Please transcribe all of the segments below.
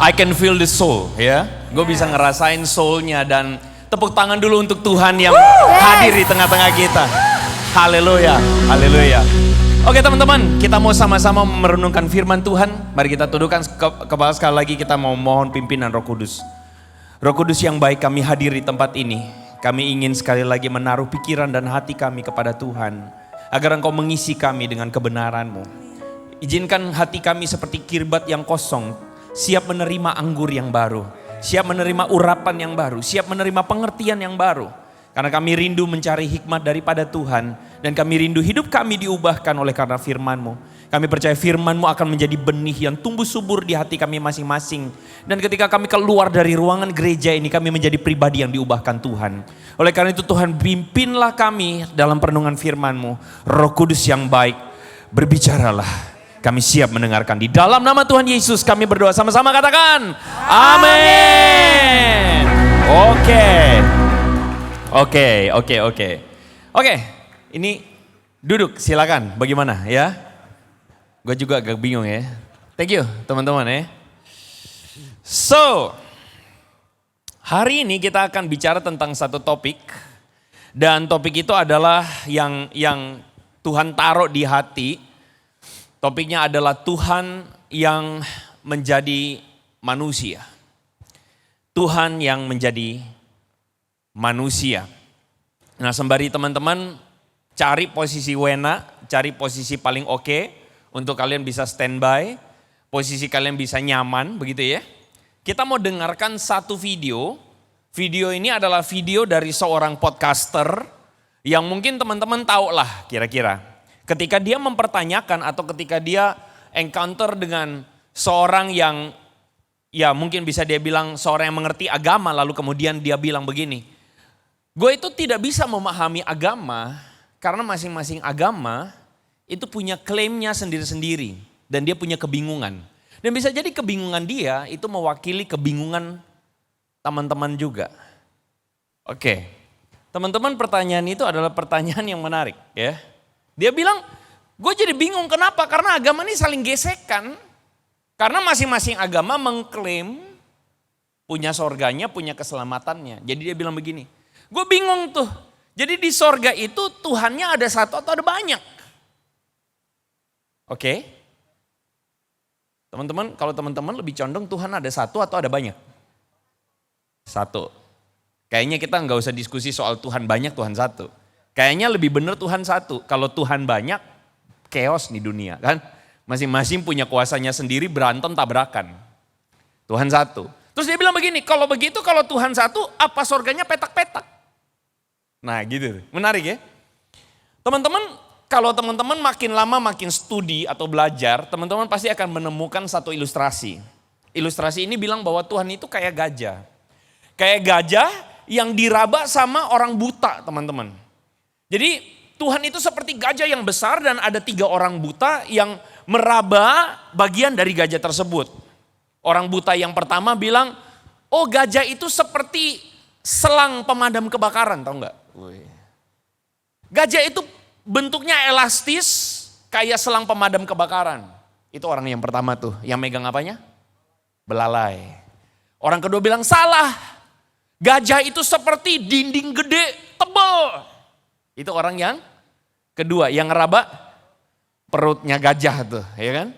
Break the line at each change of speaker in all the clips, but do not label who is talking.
I can feel the soul, ya. Gue bisa ngerasain soulnya, dan tepuk tangan dulu untuk Tuhan yang hadir di tengah-tengah kita. Haleluya, haleluya. Oke teman-teman, kita mau sama-sama merenungkan firman Tuhan. Mari kita tundukkan kepala sekali lagi, kita mau mohon pimpinan Roh Kudus. Roh Kudus yang baik, kami hadir di tempat ini. Kami ingin sekali lagi menaruh pikiran dan hati kami kepada Tuhan, agar Engkau mengisi kami dengan kebenaran-Mu. Izinkan hati kami seperti kirbat yang kosong, siap menerima anggur yang baru, siap menerima urapan yang baru, siap menerima pengertian yang baru. Karena kami rindu mencari hikmat daripada Tuhan, dan kami rindu hidup kami diubahkan oleh karena firman-Mu. Kami percaya firman-Mu akan menjadi benih yang tumbuh subur di hati kami masing-masing. Dan ketika kami keluar dari ruangan gereja ini, kami menjadi pribadi yang diubahkan Tuhan. Oleh karena itu Tuhan, pimpinlah kami dalam perenungan firman-Mu. Roh Kudus yang baik, berbicaralah. Kami siap mendengarkan. Di dalam nama Tuhan Yesus kami berdoa, sama-sama katakan amin. Oke, ini duduk silakan, bagaimana ya? Gue juga agak bingung ya. Thank you teman-teman ya. So, hari ini kita akan bicara tentang satu topik. Dan topik itu adalah yang Tuhan taruh di hati. Topiknya adalah Tuhan yang menjadi manusia. Tuhan yang menjadi manusia. Nah, sembari teman-teman cari posisi wena, cari posisi paling oke, untuk kalian bisa standby, posisi kalian bisa nyaman, begitu ya. Kita mau dengarkan satu video. Video ini adalah video dari seorang podcaster yang mungkin teman-teman tahu lah kira-kira. Ketika dia mempertanyakan atau ketika dia encounter dengan seorang yang ya mungkin bisa dia bilang seorang yang mengerti agama, lalu kemudian dia bilang begini, gue itu tidak bisa memahami agama karena masing-masing agama itu punya klaimnya sendiri-sendiri dan dia punya kebingungan. Dan bisa jadi kebingungan dia itu mewakili kebingungan teman-teman juga. Oke, teman-teman, pertanyaan itu adalah pertanyaan yang menarik ya. Dia bilang, gue jadi bingung kenapa? Karena agama ini saling gesekan. Karena masing-masing agama mengklaim punya sorganya, punya keselamatannya. Jadi dia bilang begini, gue bingung tuh. Jadi di sorga itu Tuhannya ada satu atau ada banyak? Oke. Teman-teman, kalau teman-teman lebih condong Tuhan ada satu atau ada banyak? Satu. Kayaknya kita nggak usah diskusi soal Tuhan banyak, Tuhan satu. Kayaknya lebih benar Tuhan satu. Kalau Tuhan banyak, chaos nih dunia kan. Masing-masing punya kuasanya sendiri, berantem tabrakan. Tuhan satu. Terus dia bilang begini, kalau begitu kalau Tuhan satu, apa sorganya petak-petak? Nah gitu, menarik ya. Teman-teman, kalau teman-teman makin lama makin studi atau belajar, teman-teman pasti akan menemukan satu ilustrasi. Ilustrasi ini bilang bahwa Tuhan itu kayak gajah. Kayak gajah yang diraba sama orang buta, teman-teman. Jadi Tuhan itu seperti gajah yang besar dan ada 3 orang buta yang meraba bagian dari gajah tersebut. Orang buta yang pertama bilang, oh gajah itu seperti selang pemadam kebakaran, tahu nggak? Gajah itu bentuknya elastis kayak selang pemadam kebakaran. Itu orang yang pertama tuh, yang megang apanya? Belalai. Orang kedua bilang salah, gajah itu seperti dinding gede, tebal. Itu orang yang kedua, yang ngeraba perutnya gajah tuh, ya kan?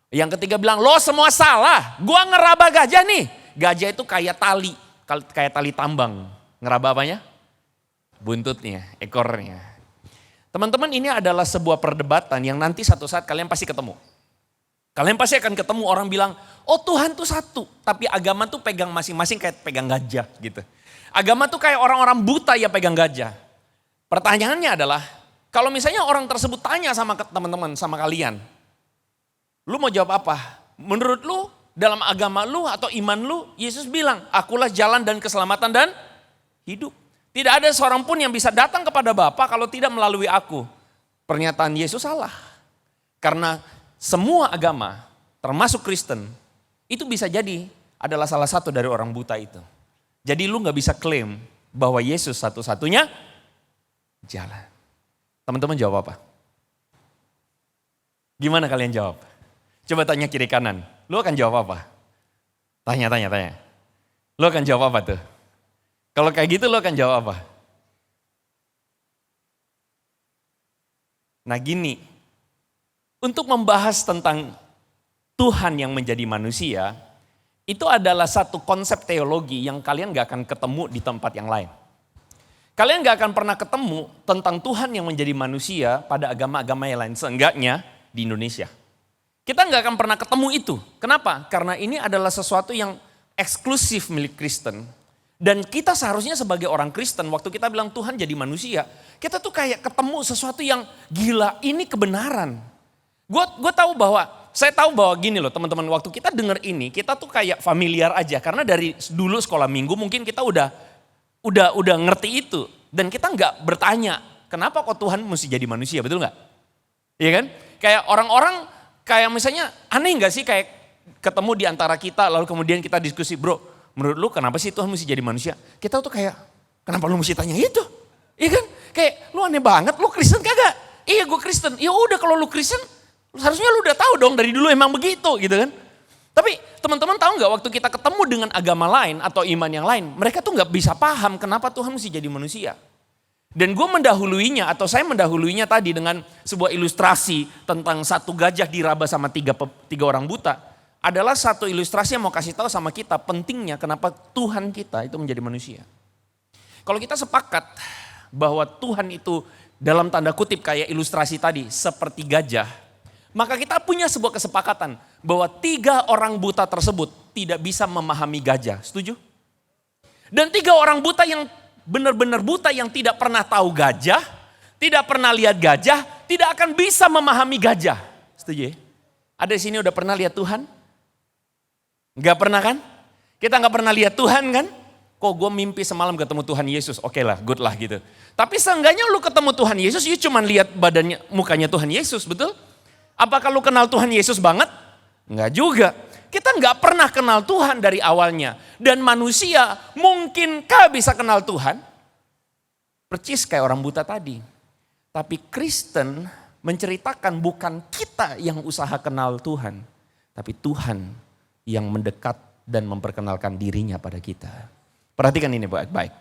Yang ketiga bilang, lo semua salah, gua ngeraba gajah nih. Gajah itu kayak tali tambang. Ngeraba apanya? Buntutnya, ekornya. Teman-teman, ini adalah sebuah perdebatan yang nanti satu saat kalian pasti ketemu. Kalian pasti akan ketemu orang bilang, oh Tuhan tuh satu, tapi agama tuh pegang masing-masing kayak pegang gajah gitu. Agama tuh kayak orang-orang buta ya pegang gajah. Pertanyaannya adalah, kalau misalnya orang tersebut tanya sama teman-teman, sama kalian, lu mau jawab apa? Menurut lu, dalam agama lu atau iman lu, Yesus bilang, akulah jalan dan keselamatan dan hidup. Tidak ada seorang pun yang bisa datang kepada Bapa kalau tidak melalui aku. Pernyataan Yesus salah. Karena semua agama, termasuk Kristen, itu bisa jadi adalah salah satu dari orang buta itu. Jadi lu gak bisa klaim bahwa Yesus satu-satunya jalan. Teman-teman jawab apa? Gimana kalian jawab? Coba tanya kiri kanan, lu akan jawab apa? Tanya. Lo akan jawab apa tuh? Kalau kayak gitu lo akan jawab apa? Nah gini, untuk membahas tentang Tuhan yang menjadi manusia, itu adalah satu konsep teologi yang kalian gak akan ketemu di tempat yang lain. Kalian gak akan pernah ketemu tentang Tuhan yang menjadi manusia pada agama-agama yang lain, seenggaknya di Indonesia. Kita gak akan pernah ketemu itu. Kenapa? Karena ini adalah sesuatu yang eksklusif milik Kristen. Dan kita seharusnya sebagai orang Kristen, waktu kita bilang Tuhan jadi manusia, kita tuh kayak ketemu sesuatu yang gila, ini kebenaran. Gue tahu bahwa, saya tahu bahwa gini loh teman-teman, waktu kita dengar ini, kita tuh kayak familiar aja. Karena dari dulu sekolah minggu mungkin kita udah ngerti itu. Dan kita nggak bertanya, kenapa kok Tuhan mesti jadi manusia, betul nggak? Iya kan? Kayak orang-orang, kayak misalnya aneh nggak sih kayak ketemu di antara kita, lalu kemudian kita diskusi, bro, menurut lu kenapa sih Tuhan mesti jadi manusia? Kita tuh kayak, kenapa lu mesti tanya itu? Iya kan? Kayak lu aneh banget, lu Kristen kagak? Iya gue Kristen. Ya udah kalau lu Kristen, harusnya lu udah tahu dong dari dulu emang begitu gitu kan. Tapi teman-teman tahu nggak waktu kita ketemu dengan agama lain atau iman yang lain, mereka tuh nggak bisa paham kenapa Tuhan mesti jadi manusia. Dan gue mendahuluinya atau saya mendahuluinya tadi dengan sebuah ilustrasi tentang satu gajah diraba sama tiga orang buta. Adalah satu ilustrasi yang mau kasih tahu sama kita pentingnya kenapa Tuhan kita itu menjadi manusia. Kalau kita sepakat bahwa Tuhan itu dalam tanda kutip kayak ilustrasi tadi seperti gajah, maka kita punya sebuah kesepakatan bahwa 3 orang buta tersebut tidak bisa memahami gajah. Setuju? Dan 3 orang buta yang benar-benar buta yang tidak pernah tahu gajah, tidak pernah lihat gajah, tidak akan bisa memahami gajah. Setuju ya? Ada di sini udah pernah lihat Tuhan? Gak pernah kan? Kita gak pernah lihat Tuhan kan? Kok gue mimpi semalam ketemu Tuhan Yesus, oke lah, good lah gitu. Tapi seenggaknya lu ketemu Tuhan Yesus, you cuma lihat badannya, mukanya Tuhan Yesus, betul? Apakah lu kenal Tuhan Yesus banget? Enggak juga. Kita gak pernah kenal Tuhan dari awalnya. Dan manusia mungkinkah bisa kenal Tuhan? Percis kayak orang buta tadi. Tapi Kristen menceritakan bukan kita yang usaha kenal Tuhan. Tapi Tuhan yang mendekat dan memperkenalkan dirinya pada kita. Perhatikan ini baik-baik.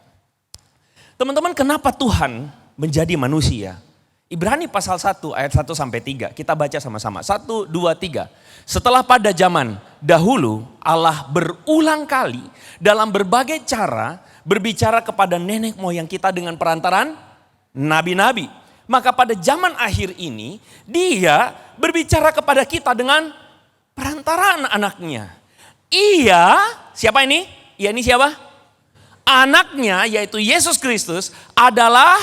Teman-teman, kenapa Tuhan menjadi manusia? Ibrani pasal 1 ayat 1 sampai 3. Kita baca sama-sama. 1, 2, 3. Setelah pada zaman dahulu Allah berulang kali dalam berbagai cara berbicara kepada nenek moyang kita dengan perantaran nabi-nabi. Maka pada zaman akhir ini dia berbicara kepada kita dengan perantaraan anaknya. Ia, siapa ini? Ia ini siapa? Anaknya yaitu Yesus Kristus adalah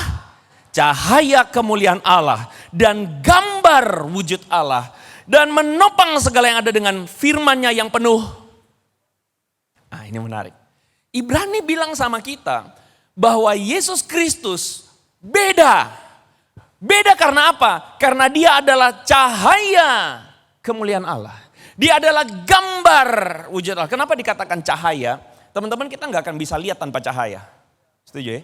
cahaya kemuliaan Allah dan gambar wujud Allah. Dan menopang segala yang ada dengan firman-Nya yang penuh. Nah ini menarik. Ibrani bilang sama kita bahwa Yesus Kristus beda. Beda karena apa? Karena dia adalah cahaya kemuliaan Allah. Dia adalah gambar wujud Allah. Kenapa dikatakan cahaya? Teman-teman kita nggak akan bisa lihat tanpa cahaya. Setuju ya?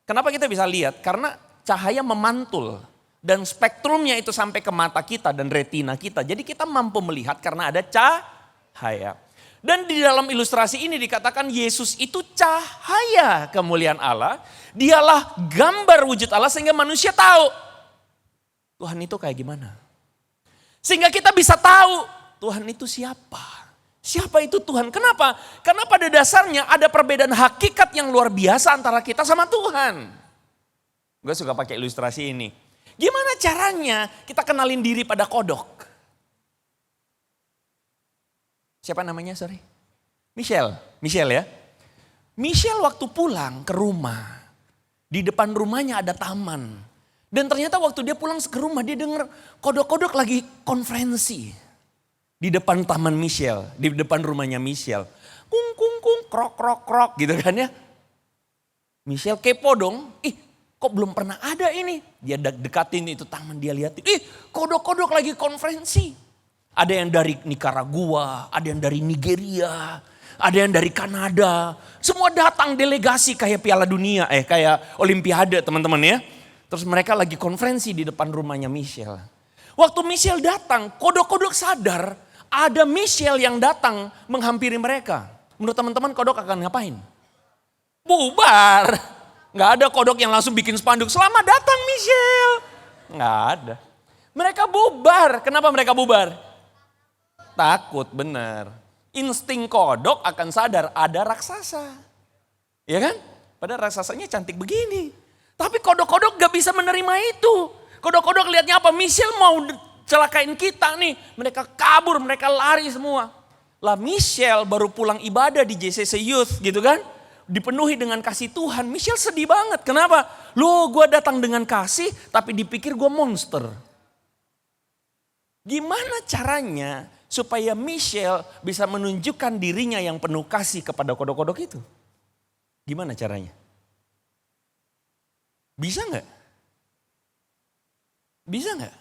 Kenapa kita bisa lihat? Karena cahaya memantul. Dan spektrumnya itu sampai ke mata kita dan retina kita. Jadi kita mampu melihat karena ada cahaya. Dan di dalam ilustrasi ini dikatakan Yesus itu cahaya kemuliaan Allah. Dialah gambar wujud Allah sehingga manusia tahu. Tuhan itu kayak gimana. Sehingga kita bisa tahu Tuhan itu siapa? Siapa itu Tuhan? Kenapa? Karena pada dasarnya ada perbedaan hakikat yang luar biasa antara kita sama Tuhan. Gue suka pakai ilustrasi ini. Gimana caranya kita kenalin diri pada kodok? Siapa namanya? Sorry. Michelle ya. Michelle waktu pulang ke rumah, di depan rumahnya ada taman. Dan ternyata waktu dia pulang ke rumah dia dengar kodok-kodok lagi konferensi. Di depan taman Michelle, di depan rumahnya Michelle. Kung kung kung, krok krok krok gitu kan ya. Michelle kepo dong, kok belum pernah ada ini. Dia dekatin itu taman, dia liatin. Kodok-kodok lagi konferensi. Ada yang dari Nicaragua, ada yang dari Nigeria, ada yang dari Kanada. Semua datang delegasi kayak Piala Dunia, kayak Olimpiade teman-teman ya. Terus mereka lagi konferensi di depan rumahnya Michelle. Waktu Michelle datang, kodok-kodok sadar ada Michelle yang datang menghampiri mereka. Menurut teman-teman kodok akan ngapain? Bubar. Nggak ada kodok yang langsung bikin spanduk, selamat datang Michelle. Nggak ada. Mereka bubar. Kenapa mereka bubar? Takut, benar. Insting kodok akan sadar ada raksasa. Ya kan? Padahal raksasanya cantik begini. Tapi kodok-kodok gak bisa menerima itu. Kodok-kodok lihatnya apa? Michelle mau celakain kita nih. Mereka kabur, mereka lari semua. Lah Michelle baru pulang ibadah di JCC Youth gitu kan. Dipenuhi dengan kasih Tuhan. Michelle sedih banget. Kenapa? Loh gue datang dengan kasih tapi dipikir gue monster. Gimana caranya supaya Michelle bisa menunjukkan dirinya yang penuh kasih kepada kodok-kodok itu? Gimana caranya? Bisa nggak? Bisa nggak?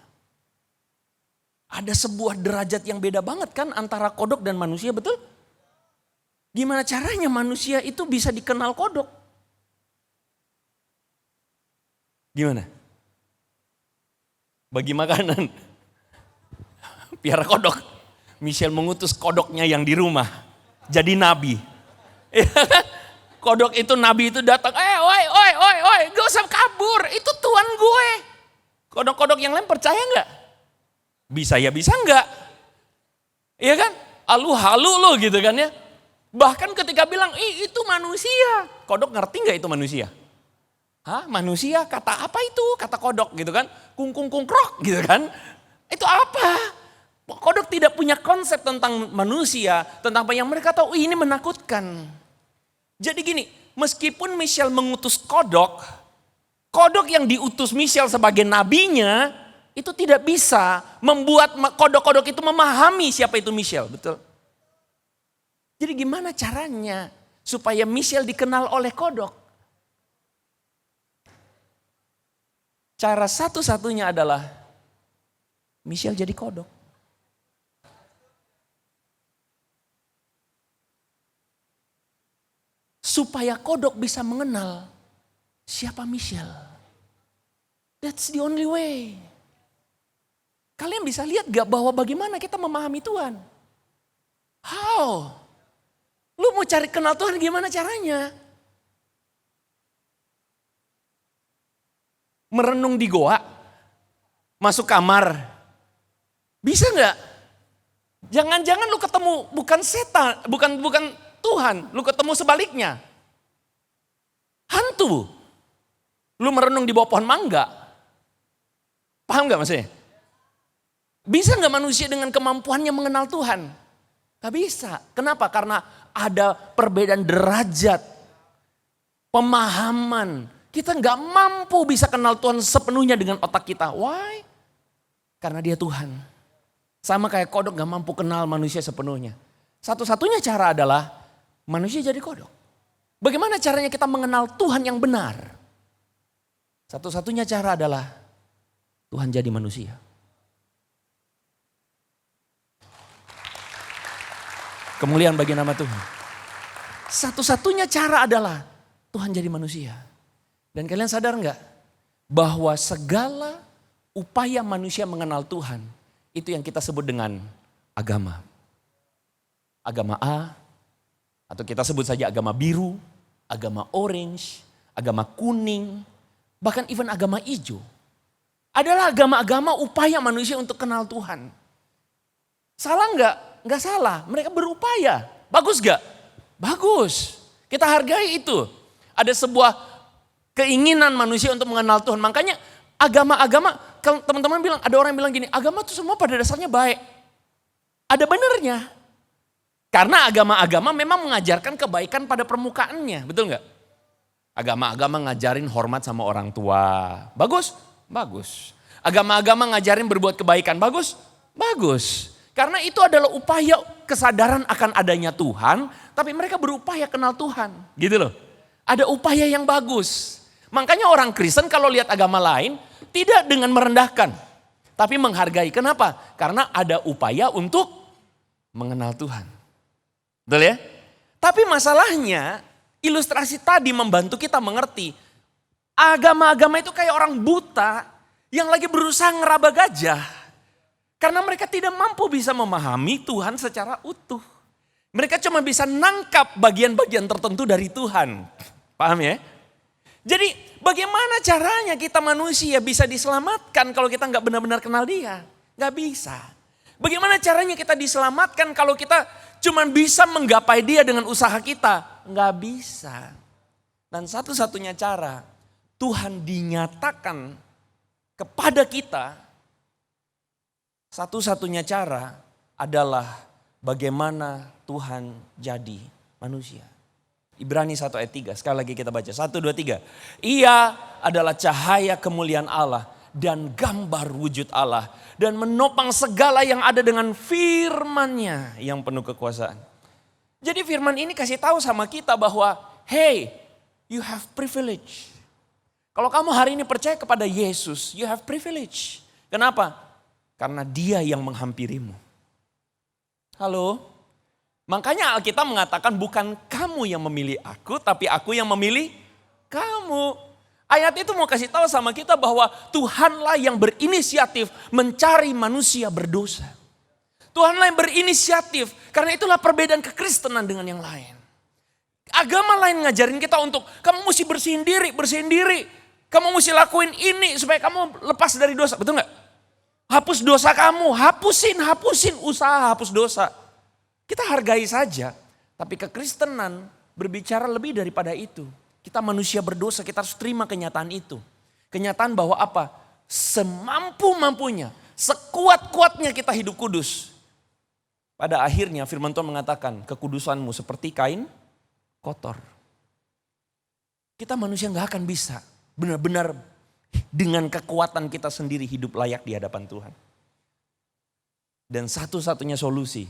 Ada sebuah derajat yang beda banget kan antara kodok dan manusia, betul? Gimana caranya manusia itu bisa dikenal kodok? Gimana? Bagi makanan. Piara kodok. Michelle mengutus kodoknya yang di rumah. Jadi nabi. Kodok itu nabi itu datang. Oi, gak usah kabur. Itu Tuhan gue. Kodok-kodok yang lain percaya nggak? Bisa ya bisa nggak? Iya kan? Halu lo gitu kan ya. Bahkan ketika bilang, itu manusia. Kodok ngerti nggak itu manusia? Hah, manusia? Kata apa itu? Kata kodok gitu kan. Kungkung krok gitu kan. Itu apa? Kodok tidak punya konsep tentang manusia. Tentang apa yang mereka tahu, ini menakutkan. Jadi gini, meskipun Michelle mengutus kodok yang diutus Michelle sebagai nabinya, itu tidak bisa membuat kodok-kodok itu memahami siapa itu Michelle, betul? Jadi gimana caranya supaya Michelle dikenal oleh kodok? Cara satu-satunya adalah Michelle jadi kodok. Supaya kodok bisa mengenal siapa Michelle. That's the only way. Kalian bisa lihat gak bahwa bagaimana kita memahami Tuhan? How? Lu mau cari kenal Tuhan gimana caranya? Merenung di goa? Masuk kamar? Bisa gak? Jangan-jangan lu ketemu bukan setan, bukan Tuhan, lu ketemu sebaliknya. Hantu. Lu merenung di bawah pohon mangga. Paham gak maksudnya? Bisa gak manusia dengan kemampuannya mengenal Tuhan? Gak bisa. Kenapa? Karena ada perbedaan derajat. Pemahaman. Kita gak mampu bisa kenal Tuhan sepenuhnya dengan otak kita. Why? Karena dia Tuhan. Sama kayak kodok gak mampu kenal manusia sepenuhnya. Satu-satunya cara adalah manusia jadi kodok. Bagaimana caranya kita mengenal Tuhan yang benar? Satu-satunya cara adalah Tuhan jadi manusia. Kemuliaan bagi nama Tuhan. Satu-satunya cara adalah Tuhan jadi manusia. Dan kalian sadar nggak bahwa segala upaya manusia mengenal Tuhan itu yang kita sebut dengan agama. Agama A, atau kita sebut saja agama biru, agama orange, agama kuning, bahkan even agama hijau. Adalah agama-agama upaya manusia untuk kenal Tuhan. Salah nggak? Nggak salah, mereka berupaya. Bagus nggak? Bagus. Kita hargai itu. Ada sebuah keinginan manusia untuk mengenal Tuhan. Makanya agama-agama, kalau teman-teman bilang, ada orang yang bilang gini, agama itu semua pada dasarnya baik. Ada benernya. Karena agama-agama memang mengajarkan kebaikan pada permukaannya, betul nggak? Agama-agama ngajarin hormat sama orang tua, bagus? Bagus. Agama-agama ngajarin berbuat kebaikan, bagus? Bagus. Karena itu adalah upaya kesadaran akan adanya Tuhan, tapi mereka berupaya kenal Tuhan, gitu loh. Ada upaya yang bagus. Makanya orang Kristen kalau lihat agama lain, tidak dengan merendahkan, tapi menghargai. Kenapa? Karena ada upaya untuk mengenal Tuhan. Betul ya? Tapi masalahnya ilustrasi tadi membantu kita mengerti. Agama-agama itu kayak orang buta yang lagi berusaha ngeraba gajah. Karena mereka tidak mampu bisa memahami Tuhan secara utuh. Mereka cuma bisa nangkap bagian-bagian tertentu dari Tuhan. Paham ya? Jadi bagaimana caranya kita manusia bisa diselamatkan kalau kita nggak benar-benar kenal dia? Nggak bisa. Bagaimana caranya kita diselamatkan kalau kita cuma bisa menggapai dia dengan usaha kita? Nggak bisa. Dan satu-satunya cara Tuhan dinyatakan kepada kita, satu-satunya cara adalah bagaimana Tuhan jadi manusia. Ibrani 1 ayat 3, sekali lagi kita baca. 1, 2, 3. Ia adalah cahaya kemuliaan Allah dan gambar wujud Allah. Dan menopang segala yang ada dengan firman-Nya yang penuh kekuasaan. Jadi firman ini kasih tahu sama kita bahwa, hey, you have privilege. Kalau kamu hari ini percaya kepada Yesus, you have privilege. Kenapa? Karena Dia yang menghampirimu. Halo? Makanya Alkitab mengatakan bukan kamu yang memilih aku, tapi aku yang memilih kamu. Ayat itu mau kasih tahu sama kita bahwa Tuhanlah yang berinisiatif mencari manusia berdosa. Tuhanlah yang berinisiatif, karena itulah perbedaan kekristenan dengan yang lain. Agama lain ngajarin kita untuk kamu mesti bersihin diri. Kamu mesti lakuin ini supaya kamu lepas dari dosa, betul gak? Hapus dosa kamu, hapusin usaha hapus dosa. Kita hargai saja, tapi kekristenan berbicara lebih daripada itu. Kita manusia berdosa, kita harus terima kenyataan itu. Kenyataan bahwa apa? Semampu-mampunya, sekuat-kuatnya kita hidup kudus. Pada akhirnya firman Tuhan mengatakan, kekudusanmu seperti kain kotor. Kita manusia gak akan bisa benar-benar dengan kekuatan kita sendiri hidup layak di hadapan Tuhan. Dan satu-satunya solusi,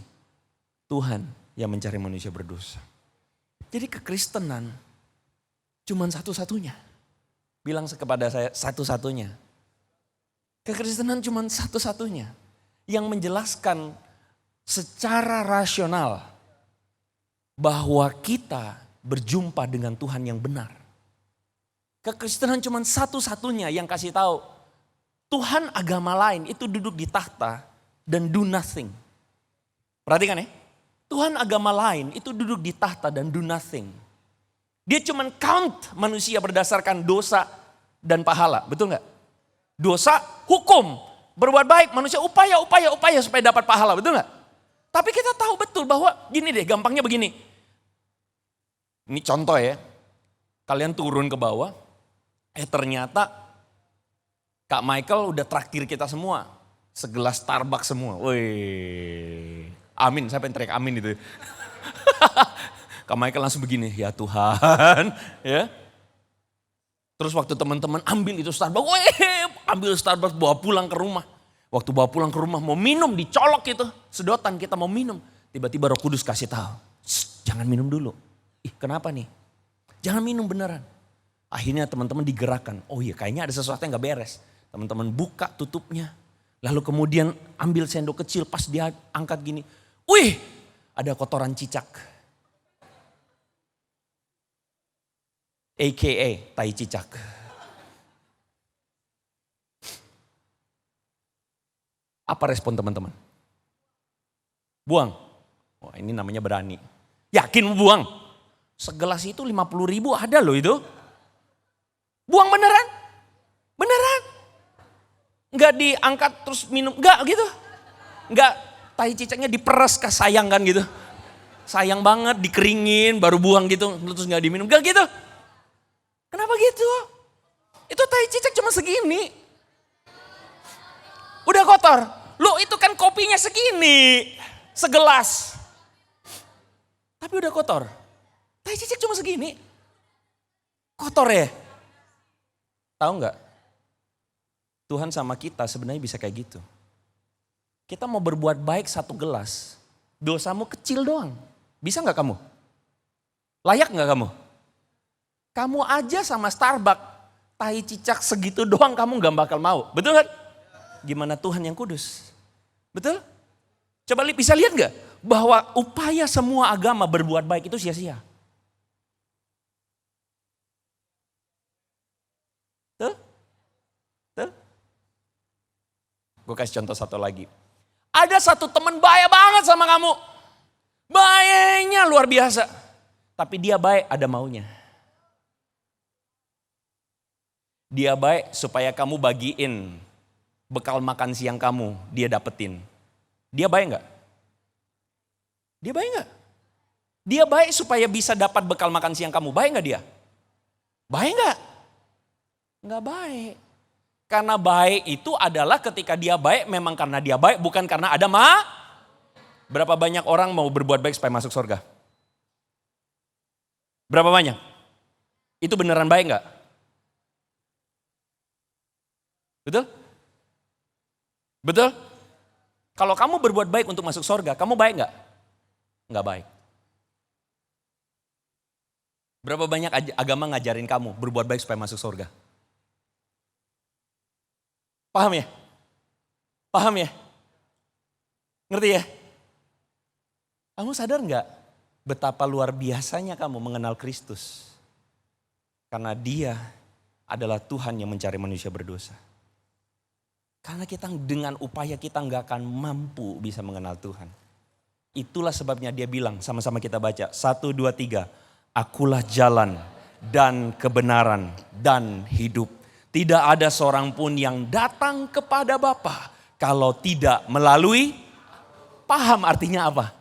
Tuhan yang mencari manusia berdosa. Jadi kekristenan cuman satu-satunya. Bilang kepada saya satu-satunya. Kekristenan cuman satu-satunya yang menjelaskan secara rasional bahwa kita berjumpa dengan Tuhan yang benar. Kekristenan cuma satu-satunya yang kasih tahu Tuhan agama lain itu duduk di tahta dan do nothing. Perhatikan ya, Tuhan agama lain itu duduk di tahta dan do nothing. Dia cuma count manusia berdasarkan dosa dan pahala, betul nggak? Dosa, hukum, berbuat baik, manusia upaya supaya dapat pahala, betul nggak? Tapi kita tahu betul bahwa gini deh, gampangnya begini. Ini contoh ya, kalian turun ke bawah. Ternyata Kak Michael udah traktir kita semua. Segelas Starbucks semua. Wih, amin, saya pengen teriak amin itu. Kak Michael langsung begini, ya Tuhan. Ya. Terus waktu teman-teman ambil itu Starbucks, ambil Starbucks bawa pulang ke rumah. Waktu bawa pulang ke rumah mau minum, dicolok itu. Sedotan kita mau minum. Tiba-tiba Roh Kudus kasih tahu, jangan minum dulu. Ih, kenapa nih? Jangan minum beneran. Akhirnya teman-teman digerakkan. Oh iya, kayaknya ada sesuatu yang gak beres. Teman-teman buka tutupnya. Lalu kemudian ambil sendok kecil, pas dia angkat gini. Wih, ada kotoran cicak. AKA tai cicak. Apa respon teman-teman? Buang. Wah, ini namanya berani. Yakin mau buang? Segelas itu 50.000 ada loh itu. Buang beneran? Beneran? Enggak diangkat terus minum, enggak gitu. Enggak, tai cicaknya diperes, sayang kan gitu. Sayang banget, dikeringin baru buang gitu, terus enggak diminum, enggak gitu. Kenapa gitu? Itu tai cicak cuma segini. Udah kotor. Loh itu kan kopinya segini, segelas. Tapi udah kotor. Tai cicak cuma segini. Kotor ya? Tahu nggak? Tuhan sama kita sebenarnya bisa kayak gitu. Kita mau berbuat baik 1 gelas, dosamu kecil doang. Bisa nggak kamu? Layak nggak kamu? Kamu aja sama Starbucks, tai cicak segitu doang kamu nggak bakal mau. Betul kan? Gimana Tuhan yang kudus? Betul? Coba bisa lihat nggak? Bahwa upaya semua agama berbuat baik itu sia-sia. Tuh? Gue kasih contoh satu lagi. ada satu teman baik banget sama kamu. Baiknya luar biasa. Tapi dia baik ada maunya. Dia baik supaya kamu bagiin bekal makan siang kamu, dia dapetin. Dia baik gak? Dia baik gak? Dia baik supaya bisa dapat bekal makan siang kamu. Baik gak dia? Baik gak? Gak baik. Karena baik itu adalah ketika dia baik memang karena dia baik, bukan karena ada Berapa banyak orang mau berbuat baik supaya masuk surga? Berapa banyak? Itu beneran baik gak? Betul? Betul? Kalau kamu berbuat baik untuk masuk surga, kamu baik gak? Gak baik. Berapa banyak agama ngajarin kamu berbuat baik supaya masuk surga? Paham ya? Paham ya? Ngerti ya? Kamu sadar gak betapa luar biasanya kamu mengenal Kristus? Karena dia adalah Tuhan yang mencari manusia berdosa. Karena kita dengan upaya kita gak akan mampu bisa mengenal Tuhan. Itulah sebabnya dia bilang, sama-sama kita baca. 1, 2, 3. Akulah jalan dan kebenaran dan hidup. Tidak ada seorang pun yang datang kepada Bapa kalau tidak melalui. Paham artinya apa?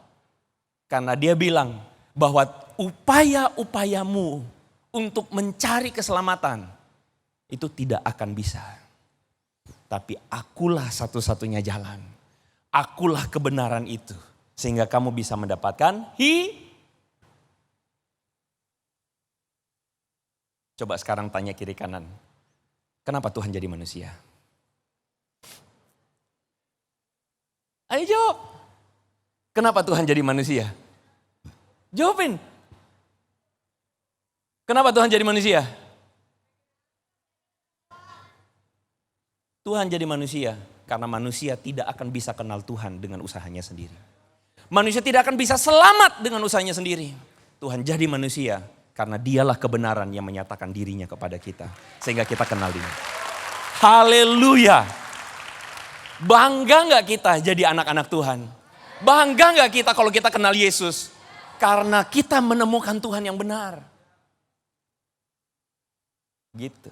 Karena dia bilang bahwa upaya-upayamu untuk mencari keselamatan itu tidak akan bisa. Tapi akulah satu-satunya jalan. Akulah kebenaran itu. Sehingga kamu bisa mendapatkan Coba sekarang tanya kiri kanan. Kenapa Tuhan jadi manusia? Ayo jawab. Kenapa Tuhan jadi manusia? Jawabin. Kenapa Tuhan jadi manusia? Tuhan jadi manusia karena manusia tidak akan bisa kenal Tuhan dengan usahanya sendiri. Manusia tidak akan bisa selamat dengan usahanya sendiri. Tuhan jadi manusia karena dialah kebenaran yang menyatakan dirinya kepada kita. Sehingga kita kenal dia. Haleluya. Bangga gak kita jadi anak-anak Tuhan? Bangga gak kita kalau kita kenal Yesus? Karena kita menemukan Tuhan yang benar. Gitu.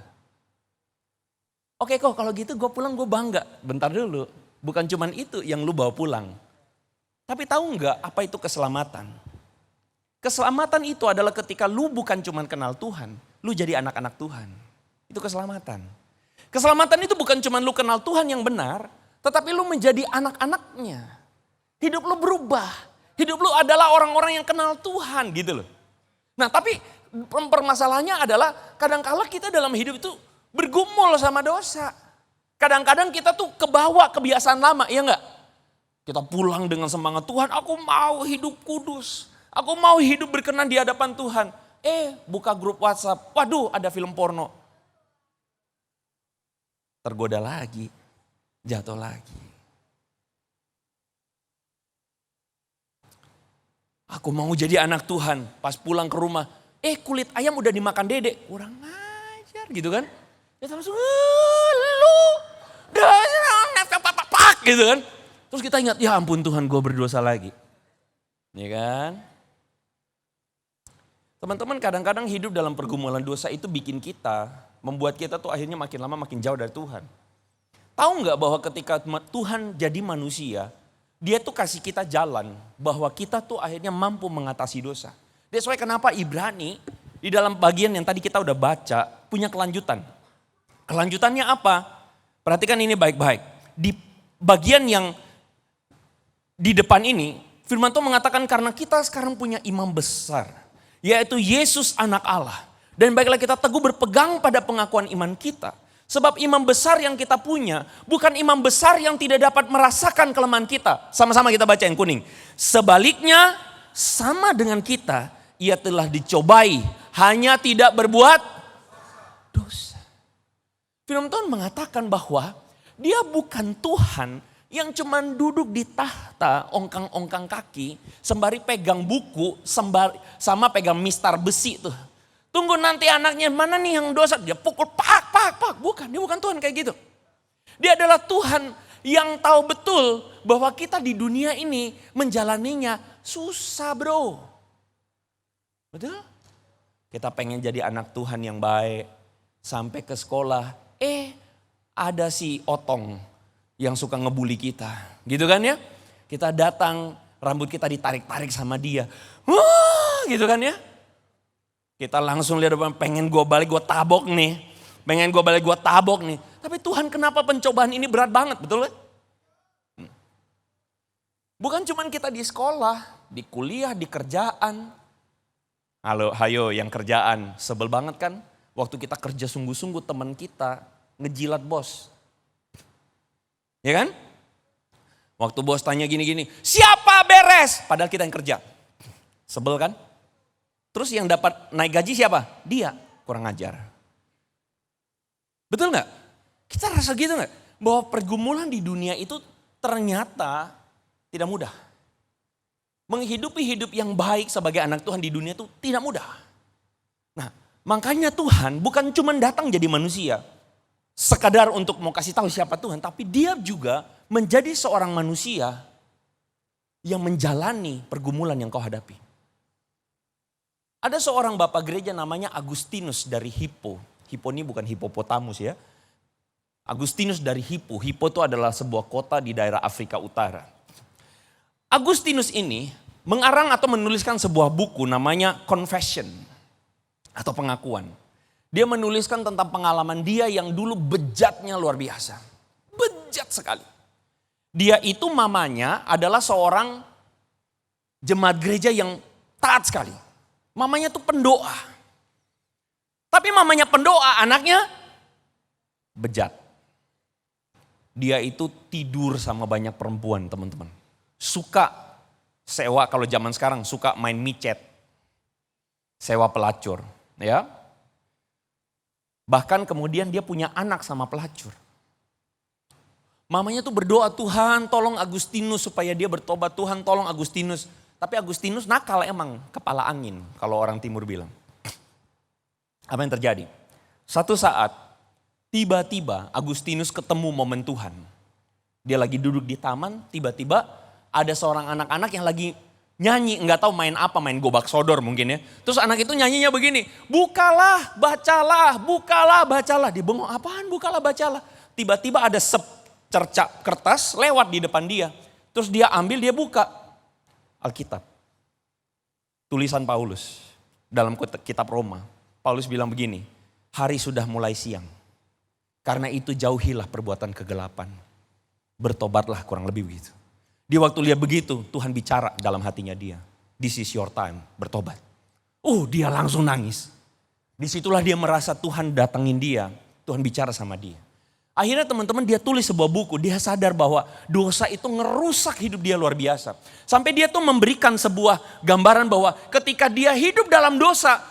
Oke kok kalau gitu gue pulang gue bangga. Bentar dulu. Bukan cuman itu yang lu bawa pulang. Tapi tahu gak apa itu keselamatan? Keselamatan itu adalah ketika lu bukan cuma kenal Tuhan, lu jadi anak-anak Tuhan. Itu keselamatan. Keselamatan itu bukan cuma lu kenal Tuhan yang benar, tetapi lu menjadi anak-anaknya. Hidup lu berubah. Hidup lu adalah orang-orang yang kenal Tuhan gitu loh. Nah tapi permasalahannya adalah kadang-kala kita dalam hidup itu bergumul sama dosa. Kadang-kadang kita tuh kebawa kebiasaan lama, ya enggak? Kita pulang dengan semangat, Tuhan aku mau hidup kudus. Aku mau hidup berkenan di hadapan Tuhan. Buka grup WhatsApp. Waduh, ada film porno. Tergoda lagi. Jatuh lagi. Aku mau jadi anak Tuhan. Pas pulang ke rumah. Kulit ayam udah dimakan dedek. Kurang ajar gitu kan. Kita langsung, lu. Pak gitu kan. Terus kita ingat, ya ampun Tuhan gue berdosa lagi. Ya kan. Teman-teman kadang-kadang hidup dalam pergumulan dosa itu bikin kita, membuat kita tuh akhirnya makin lama makin jauh dari Tuhan. Tahu nggak bahwa ketika Tuhan jadi manusia, dia tuh kasih kita jalan bahwa kita tuh akhirnya mampu mengatasi dosa. That's why kenapa Ibrani di dalam bagian yang tadi kita udah baca punya kelanjutan. Kelanjutannya apa? Perhatikan ini baik-baik. Di bagian yang di depan ini, Firman Tuhan mengatakan karena kita sekarang punya imam besar. Yaitu Yesus anak Allah. Dan baiklah kita teguh berpegang pada pengakuan iman kita. Sebab imam besar yang kita punya bukan imam besar yang tidak dapat merasakan kelemahan kita. Sama-sama kita baca yang kuning. Sebaliknya sama dengan kita, ia telah dicobai. Hanya tidak berbuat dosa. Firman Tuhan mengatakan bahwa dia bukan Tuhan yang cuman duduk di tahta, ongkang-ongkang kaki, sembari pegang buku, sama pegang mistar besi tuh. Tunggu nanti anaknya, mana nih yang dosa? Dia pukul, pak. Bukan, dia bukan Tuhan kayak gitu. Dia adalah Tuhan yang tahu betul bahwa kita di dunia ini menjalaninya susah bro. Betul? Kita pengen jadi anak Tuhan yang baik, sampai ke sekolah, ada si Otong yang suka ngebully kita. Gitu kan ya? Kita datang, rambut kita ditarik-tarik sama dia. Wah, gitu kan ya? Kita langsung lihat depan, pengen gue balik gue tabok nih. Pengen gue balik gue tabok nih. Tapi Tuhan kenapa pencobaan ini berat banget, betul kan? Bukan cuma kita di sekolah, di kuliah, di kerjaan. Halo, hayo yang kerjaan, sebel banget kan? Waktu kita kerja sungguh-sungguh teman kita ngejilat bos. Ya kan? Waktu bos tanya gini-gini, siapa beres? Padahal kita yang kerja. Sebel kan? Terus yang dapat naik gaji siapa? Dia, kurang ajar. Betul gak? Kita rasa gitu gak? Bahwa pergumulan di dunia itu ternyata tidak mudah. Menghidupi hidup yang baik sebagai anak Tuhan di dunia itu tidak mudah. Nah, makanya Tuhan bukan cuma datang jadi manusia. Sekadar untuk mau kasih tahu siapa Tuhan. Tapi dia juga menjadi seorang manusia yang menjalani pergumulan yang kau hadapi. Ada seorang bapak gereja namanya Agustinus dari Hippo. Hippo ini bukan Hippopotamus ya. Agustinus dari Hippo. Hippo itu adalah sebuah kota di daerah Afrika Utara. Agustinus ini mengarang atau menuliskan sebuah buku namanya Confession atau pengakuan. Dia menuliskan tentang pengalaman dia yang dulu bejatnya luar biasa. Bejat sekali. Dia itu mamanya adalah seorang jemaat gereja yang taat sekali. Mamanya tuh pendoa. Tapi mamanya pendoa, anaknya bejat. Dia itu tidur sama banyak perempuan, teman-teman. Suka sewa, kalau zaman sekarang suka main micet. Sewa pelacur, ya. Bahkan kemudian dia punya anak sama pelacur. Mamanya tuh berdoa, Tuhan tolong Agustinus supaya dia bertobat. Tuhan tolong Agustinus. Tapi Agustinus nakal emang, kepala angin kalau orang timur bilang. Apa yang terjadi? Satu saat tiba-tiba Agustinus ketemu momen Tuhan. Dia lagi duduk di taman, tiba-tiba ada seorang anak-anak yang lagi nyanyi, nggak tahu main apa, main gobak sodor mungkin ya. Terus anak itu nyanyinya begini, bukalah, bacalah, bukalah, bacalah. Dia bengong, apaan bukalah, bacalah. Tiba-tiba ada secercap kertas lewat di depan dia. Terus dia ambil, dia buka Alkitab. Tulisan Paulus dalam kitab Roma. Paulus bilang begini, hari sudah mulai siang. Karena itu jauhilah perbuatan kegelapan. Bertobatlah, kurang lebih begitu. Di waktu lihat begitu, Tuhan bicara dalam hatinya dia. This is your time, bertobat. Dia langsung nangis. Disitulah dia merasa Tuhan datangin dia. Tuhan bicara sama dia. Akhirnya teman-teman dia tulis sebuah buku. Dia sadar bahwa dosa itu ngerusak hidup dia luar biasa. Sampai dia tuh memberikan sebuah gambaran bahwa ketika dia hidup dalam dosa,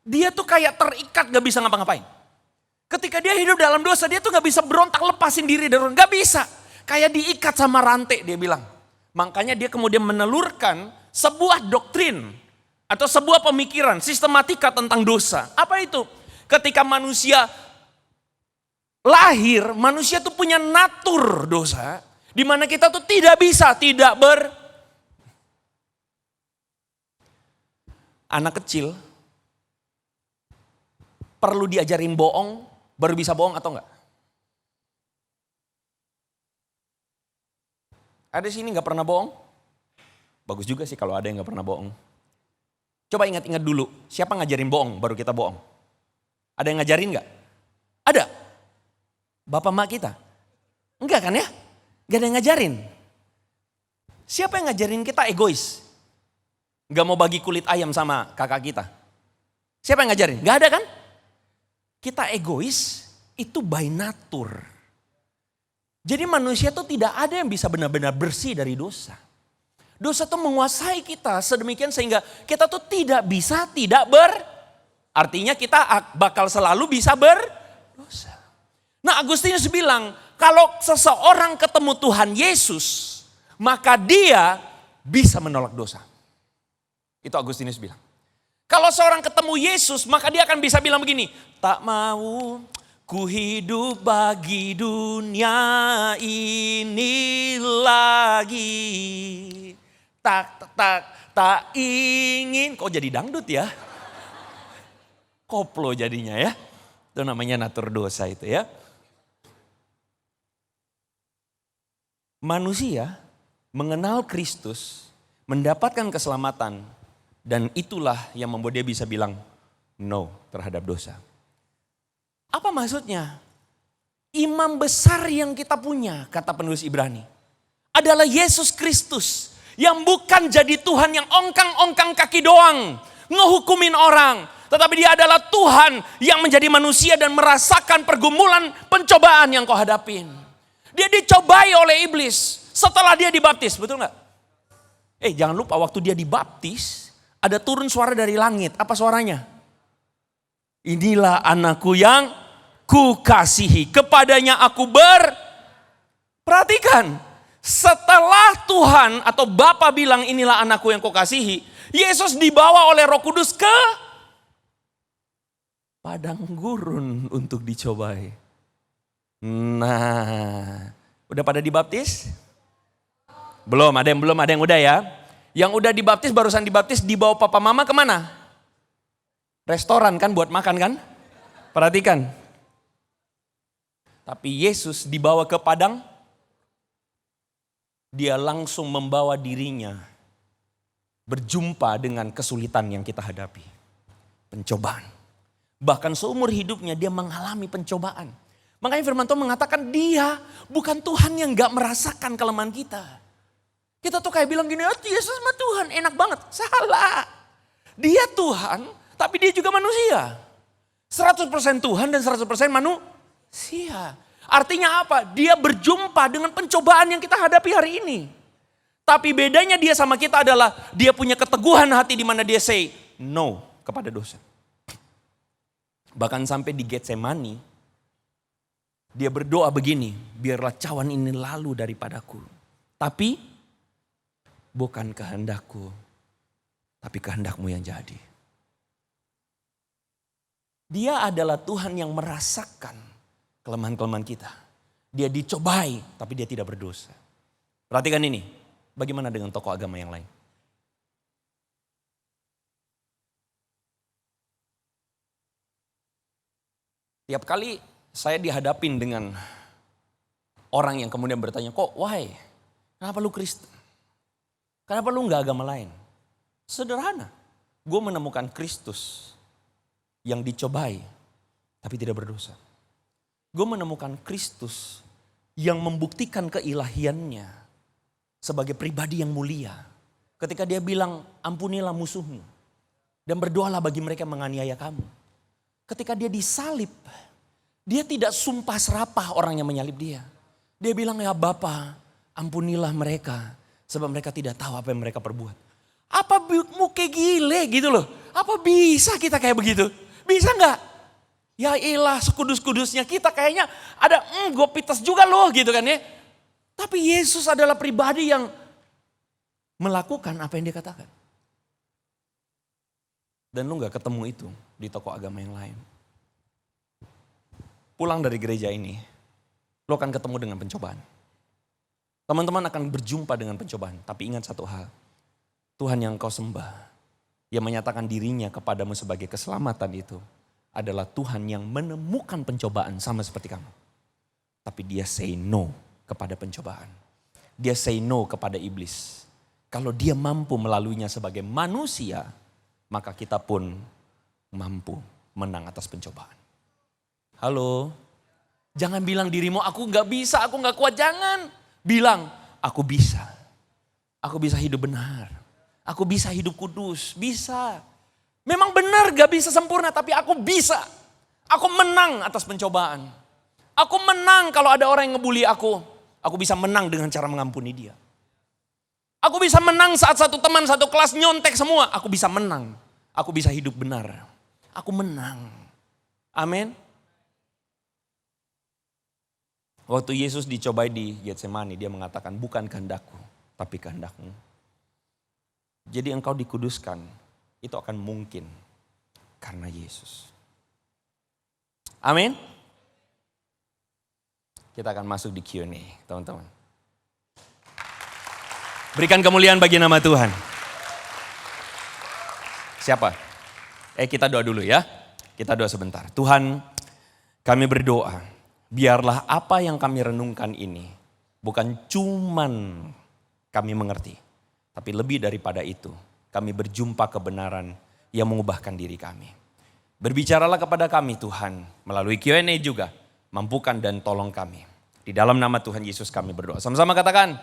dia tuh kayak terikat gak bisa ngapa-ngapain. Ketika dia hidup dalam dosa, dia tuh gak bisa berontak lepasin diri dari orang. Gak bisa. Kayak diikat sama rantai, dia bilang. Makanya dia kemudian menelurkan sebuah doktrin atau sebuah pemikiran, sistematika tentang dosa. Apa itu? Ketika manusia lahir, manusia tuh punya natur dosa. Di mana kita tuh tidak bisa tidak Anak kecil perlu diajarin bohong, baru bisa bohong atau enggak? Ada di sini nggak pernah bohong? Bagus juga sih kalau ada yang nggak pernah bohong. Coba ingat-ingat dulu, siapa ngajarin bohong baru kita bohong? Ada yang ngajarin nggak? Ada. Bapak mak kita? Enggak kan ya? Gak ada yang ngajarin. Siapa yang ngajarin kita egois? Gak mau bagi kulit ayam sama kakak kita. Siapa yang ngajarin? Gak ada kan? Kita egois itu by nature. Jadi manusia tuh tidak ada yang bisa benar-benar bersih dari dosa. Dosa tuh menguasai kita sedemikian sehingga kita tuh tidak bisa artinya kita bakal selalu bisa berdosa. Nah Agustinus bilang kalau seseorang ketemu Tuhan Yesus maka dia bisa menolak dosa. Itu Agustinus bilang. Kalau seorang ketemu Yesus maka dia akan bisa bilang begini, tak mau Ku hidup bagi dunia ini lagi. Tak ingin. Kok jadi dangdut ya? Koplo jadinya ya. Itu namanya natur dosa itu ya. Manusia mengenal Kristus, mendapatkan keselamatan. Dan itulah yang membuat dia bisa bilang no terhadap dosa. Apa maksudnya? Imam besar yang kita punya, kata penulis Ibrani, adalah Yesus Kristus. Yang bukan jadi Tuhan yang ongkang-ongkang kaki doang, ngehukumin orang. Tetapi dia adalah Tuhan yang menjadi manusia dan merasakan pergumulan pencobaan yang kau hadapin. Dia dicobai oleh iblis setelah dia dibaptis, betul gak? Jangan lupa waktu dia dibaptis, ada turun suara dari langit. Apa suaranya? Inilah anakku yang kukasihi, kepadanya aku Perhatikan, setelah Tuhan atau Bapa bilang inilah anakku yang kukasihi, Yesus dibawa oleh Roh Kudus ke padang gurun untuk dicobai. Nah, udah pada dibaptis? Belum, ada yang udah ya. Yang udah dibaptis, barusan dibaptis, dibawa papa mama kemana? Restoran kan buat makan kan? Perhatikan. Tapi Yesus dibawa ke padang, dia langsung membawa dirinya berjumpa dengan kesulitan yang kita hadapi. Pencobaan. Bahkan seumur hidupnya dia mengalami pencobaan. Makanya firman Tuhan mengatakan dia bukan Tuhan yang gak merasakan kelemahan kita. Kita tuh kayak bilang gini, Yesus mah Tuhan, enak banget. Salah. Dia Tuhan, tapi dia juga manusia. 100% Tuhan dan 100% manusia. Artinya apa? Dia berjumpa dengan pencobaan yang kita hadapi hari ini. Tapi bedanya dia sama kita adalah dia punya keteguhan hati di mana dia say no kepada dosa. Bahkan sampai di Getsemani, dia berdoa begini, biarlah cawan ini lalu daripadaku. Tapi bukan kehendakku, tapi kehendakmu yang jadi. Dia adalah Tuhan yang merasakan kelemahan-kelemahan kita. Dia dicobai, tapi dia tidak berdosa. Perhatikan ini, bagaimana dengan tokoh agama yang lain? Tiap kali saya dihadapin dengan orang yang kemudian bertanya, kok why? Kenapa lu Kristen? Kenapa lu gak agama lain? Sederhana, gue menemukan Kristus yang dicobai, tapi tidak berdosa. Gue menemukan Kristus yang membuktikan keilahiannya sebagai pribadi yang mulia. Ketika dia bilang, ampunilah musuhmu dan berdoalah bagi mereka yang menganiaya kamu. Ketika dia disalib, dia tidak sumpah serapah orang yang menyalib dia. Dia bilang, ya Bapa, ampunilah mereka sebab mereka tidak tahu apa yang mereka perbuat. Apa muka gile gitu loh. Apa bisa kita kayak begitu? Bisa gak? Ya ilah sekudus-kudusnya kita kayaknya ada gue pites juga loh gitu kan ya. Tapi Yesus adalah pribadi yang melakukan apa yang dia katakan. Dan lu gak ketemu itu di tokoh agama yang lain. Pulang dari gereja ini, lu akan ketemu dengan pencobaan. Teman-teman akan berjumpa dengan pencobaan. Tapi ingat satu hal, Tuhan yang kau sembah, yang menyatakan dirinya kepadamu sebagai keselamatan itu, adalah Tuhan yang menemukan pencobaan sama seperti kamu. Tapi dia say no kepada pencobaan. Dia say no kepada iblis. Kalau dia mampu melaluinya sebagai manusia, maka kita pun mampu menang atas pencobaan. Halo, jangan bilang dirimu aku gak bisa, aku gak kuat, jangan. Bilang, aku bisa. Aku bisa hidup benar. Aku bisa hidup kudus, bisa. Memang benar gak bisa sempurna, tapi aku bisa. Aku menang atas pencobaan. Aku menang kalau ada orang yang ngebully aku. Aku bisa menang dengan cara mengampuni dia. Aku bisa menang saat satu teman, satu kelas nyontek semua. Aku bisa menang. Aku bisa hidup benar. Aku menang. Amin. Waktu Yesus dicobai di Getsemani, dia mengatakan bukan kehendakku, tapi kehendakmu. Jadi engkau dikuduskan, itu akan mungkin karena Yesus. Amin. kita akan masuk di Q&A, teman-teman. Berikan kemuliaan bagi nama Tuhan. Siapa? Kita doa dulu ya. Kita doa sebentar. Tuhan, kami berdoa, biarlah apa yang kami renungkan ini bukan cuman kami mengerti, tapi lebih daripada itu, kami berjumpa kebenaran yang mengubahkan diri kami. Berbicaralah kepada kami Tuhan, melalui Q&A juga, mampukan dan tolong kami. Di dalam nama Tuhan Yesus kami berdoa. Sama-sama katakan,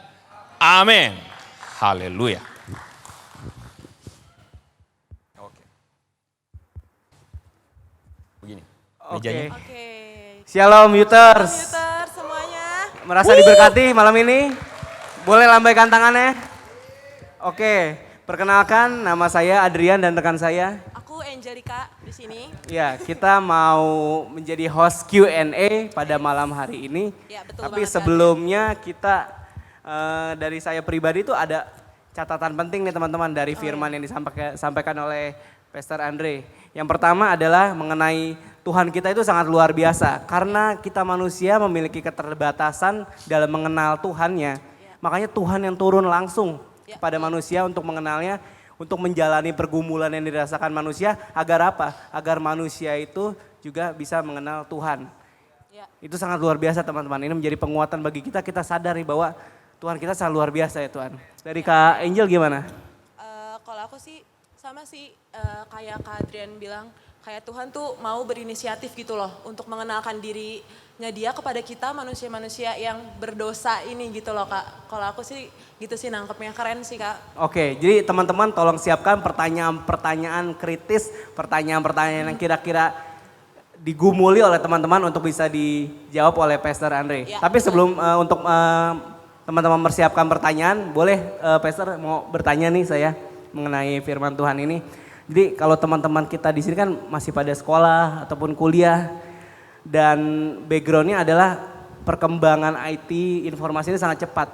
amin. Haleluya. Oke. Begini, mejanya.
Oke.
Shalom Youters.
Computer semuanya.
Merasa diberkati malam ini? Boleh lambaikan tangannya? Oke, perkenalkan nama saya Adrian dan rekan saya.
Aku Angelica di sini.
Ya, kita mau menjadi host Q&A pada malam hari ini.
Ya, betul
Tapi
banget,
sebelumnya kita dari saya pribadi itu ada catatan penting nih teman-teman dari firman yang disampaikan oleh Pastor Andre. Yang pertama adalah mengenai Tuhan kita itu sangat luar biasa. Karena kita manusia memiliki keterbatasan dalam mengenal Tuhannya. Makanya Tuhan yang turun langsung kepada manusia untuk mengenalnya. Untuk menjalani pergumulan yang dirasakan manusia. Agar apa? Agar manusia itu juga bisa mengenal Tuhan. Itu sangat luar biasa teman-teman. Ini menjadi penguatan bagi kita. Kita sadari bahwa Tuhan kita sangat luar biasa ya Tuhan. Dari Kak Angel gimana?
Kalau aku sih sama sih kayak Kak Adrian bilang, kayak Tuhan tuh mau berinisiatif gitu loh untuk mengenalkan dirinya Dia kepada kita manusia-manusia yang berdosa ini gitu loh Kak. Kalau aku sih gitu sih nangkepnya, keren sih Kak.
Oke, jadi teman-teman tolong siapkan pertanyaan-pertanyaan kritis, pertanyaan-pertanyaan yang kira-kira digumuli oleh teman-teman untuk bisa dijawab oleh Pastor Andre.
Ya,
Tapi sebelum untuk teman-teman mempersiapkan pertanyaan, boleh Pastor mau bertanya nih saya mengenai firman Tuhan ini. Jadi kalau teman-teman kita di sini kan masih pada sekolah ataupun kuliah dan backgroundnya adalah perkembangan IT informasi ini sangat cepat.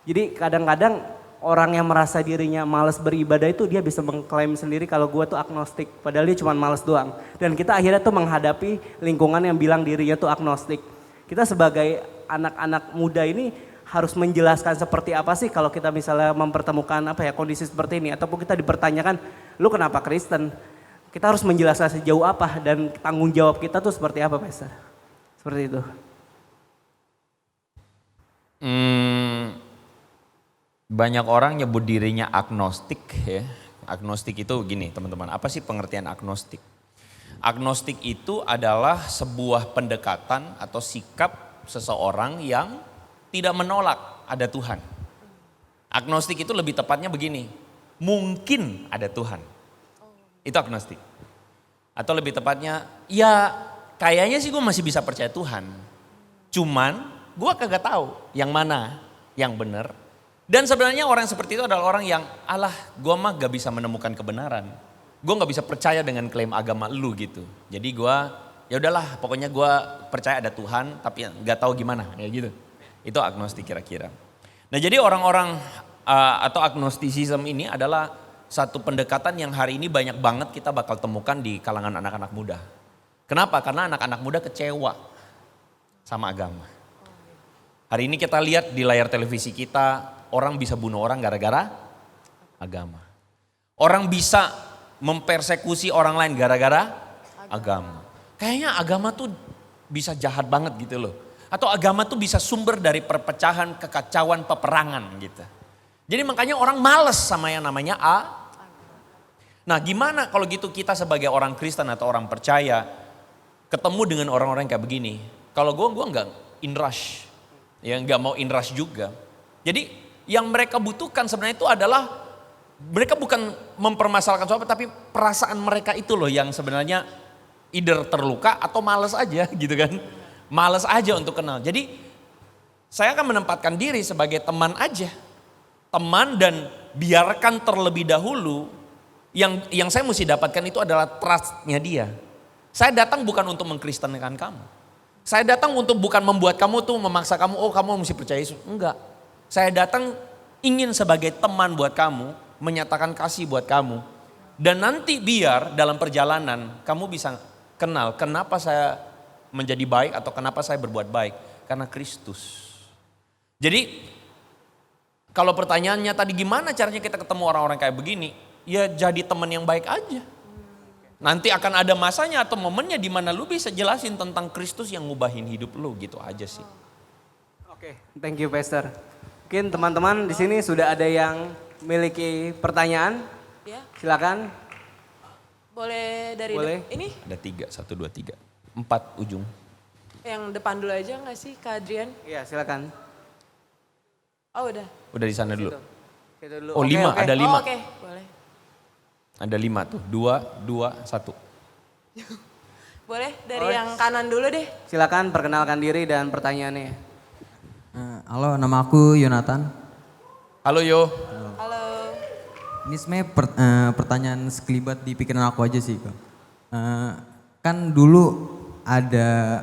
Jadi kadang-kadang orang yang merasa dirinya malas beribadah itu dia bisa mengklaim sendiri kalau gue tuh agnostik. Padahal dia cuma malas doang. Dan kita akhirnya tuh menghadapi lingkungan yang bilang dirinya tuh agnostik. Kita sebagai anak-anak muda ini harus menjelaskan seperti apa sih kalau kita misalnya mempertemukan kondisi seperti ini. Ataupun kita dipertanyakan, lu kenapa Kristen? Kita harus menjelaskan sejauh apa dan tanggung jawab kita tuh seperti apa Pastor? Seperti itu.
Banyak orang nyebut dirinya agnostik ya. Agnostik itu gini teman-teman, apa sih pengertian agnostik? Agnostik itu adalah sebuah pendekatan atau sikap seseorang yang tidak menolak ada Tuhan. Agnostik itu lebih tepatnya begini, mungkin ada Tuhan. Itu agnostik. Atau lebih tepatnya, ya kayaknya sih gue masih bisa percaya Tuhan. Cuman gue kagak tahu yang mana yang benar. Dan sebenarnya orang seperti itu adalah orang yang, alah gue mah gak bisa menemukan kebenaran. Gue gak bisa percaya dengan klaim agama lu gitu. Jadi gue, ya udahlah pokoknya gue percaya ada Tuhan tapi gak tahu gimana ya gitu. Itu agnostik kira-kira. Nah jadi orang-orang atau agnostisism ini adalah satu pendekatan yang hari ini banyak banget kita bakal temukan di kalangan anak-anak muda. Kenapa? Karena anak-anak muda kecewa sama agama. Hari ini kita lihat di layar televisi kita, orang bisa bunuh orang gara-gara agama. Orang bisa mempersekusi orang lain gara-gara agama. Kayaknya agama tuh bisa jahat banget gitu loh. Atau agama tuh bisa sumber dari perpecahan, kekacauan, peperangan gitu. Jadi makanya orang males sama yang namanya Nah gimana kalau gitu kita sebagai orang Kristen atau orang percaya ketemu dengan orang-orang kayak begini. Kalau gue enggak in rush, ya enggak mau in rush juga. Jadi yang mereka butuhkan sebenarnya itu adalah mereka bukan mempermasalahkan soal tapi perasaan mereka itu loh yang sebenarnya either terluka atau males aja gitu kan. Males aja untuk kenal. Jadi saya akan menempatkan diri sebagai teman aja. Teman dan biarkan terlebih dahulu yang saya mesti dapatkan itu adalah trustnya dia. Saya datang bukan untuk mengkristenkan kamu. Saya datang untuk bukan membuat kamu tuh memaksa kamu, oh kamu mesti percaya Yesus. Enggak. Saya datang ingin sebagai teman buat kamu, menyatakan kasih buat kamu. Dan nanti biar dalam perjalanan kamu bisa kenal kenapa saya menjadi baik atau kenapa saya berbuat baik. Karena Kristus. Jadi kalau pertanyaannya tadi gimana caranya kita ketemu orang-orang kayak begini? Ya jadi teman yang baik aja. Nanti akan ada masanya atau momennya di mana lu bisa jelasin tentang Kristus yang ngubahin hidup lu, gitu aja sih.
Oke, thank you Pastor. Mungkin teman-teman di sini sudah ada yang memiliki pertanyaan.
Ya,
Silakan.
boleh dari
Boleh.
ini
Ada 3, 1, 2, 3, 4 ujung.
yang depan dulu aja nggak sih Kak Adrian?
Iya, silakan.
Oh udah.
Udah di sana dulu.
Situ dulu.
Oh
Oke,
5,
oke.
ada 5.
Oh, oke, boleh.
Ada 5 tuh, 2, 2, 1.
Boleh dari yang kanan dulu deh.
Silakan perkenalkan diri dan pertanyaannya.
Halo, nama aku Yonatan.
Halo Yo.
Halo.
Ini sebenarnya pertanyaan sekelibat di pikiran aku aja sih, Kak. Kan dulu ada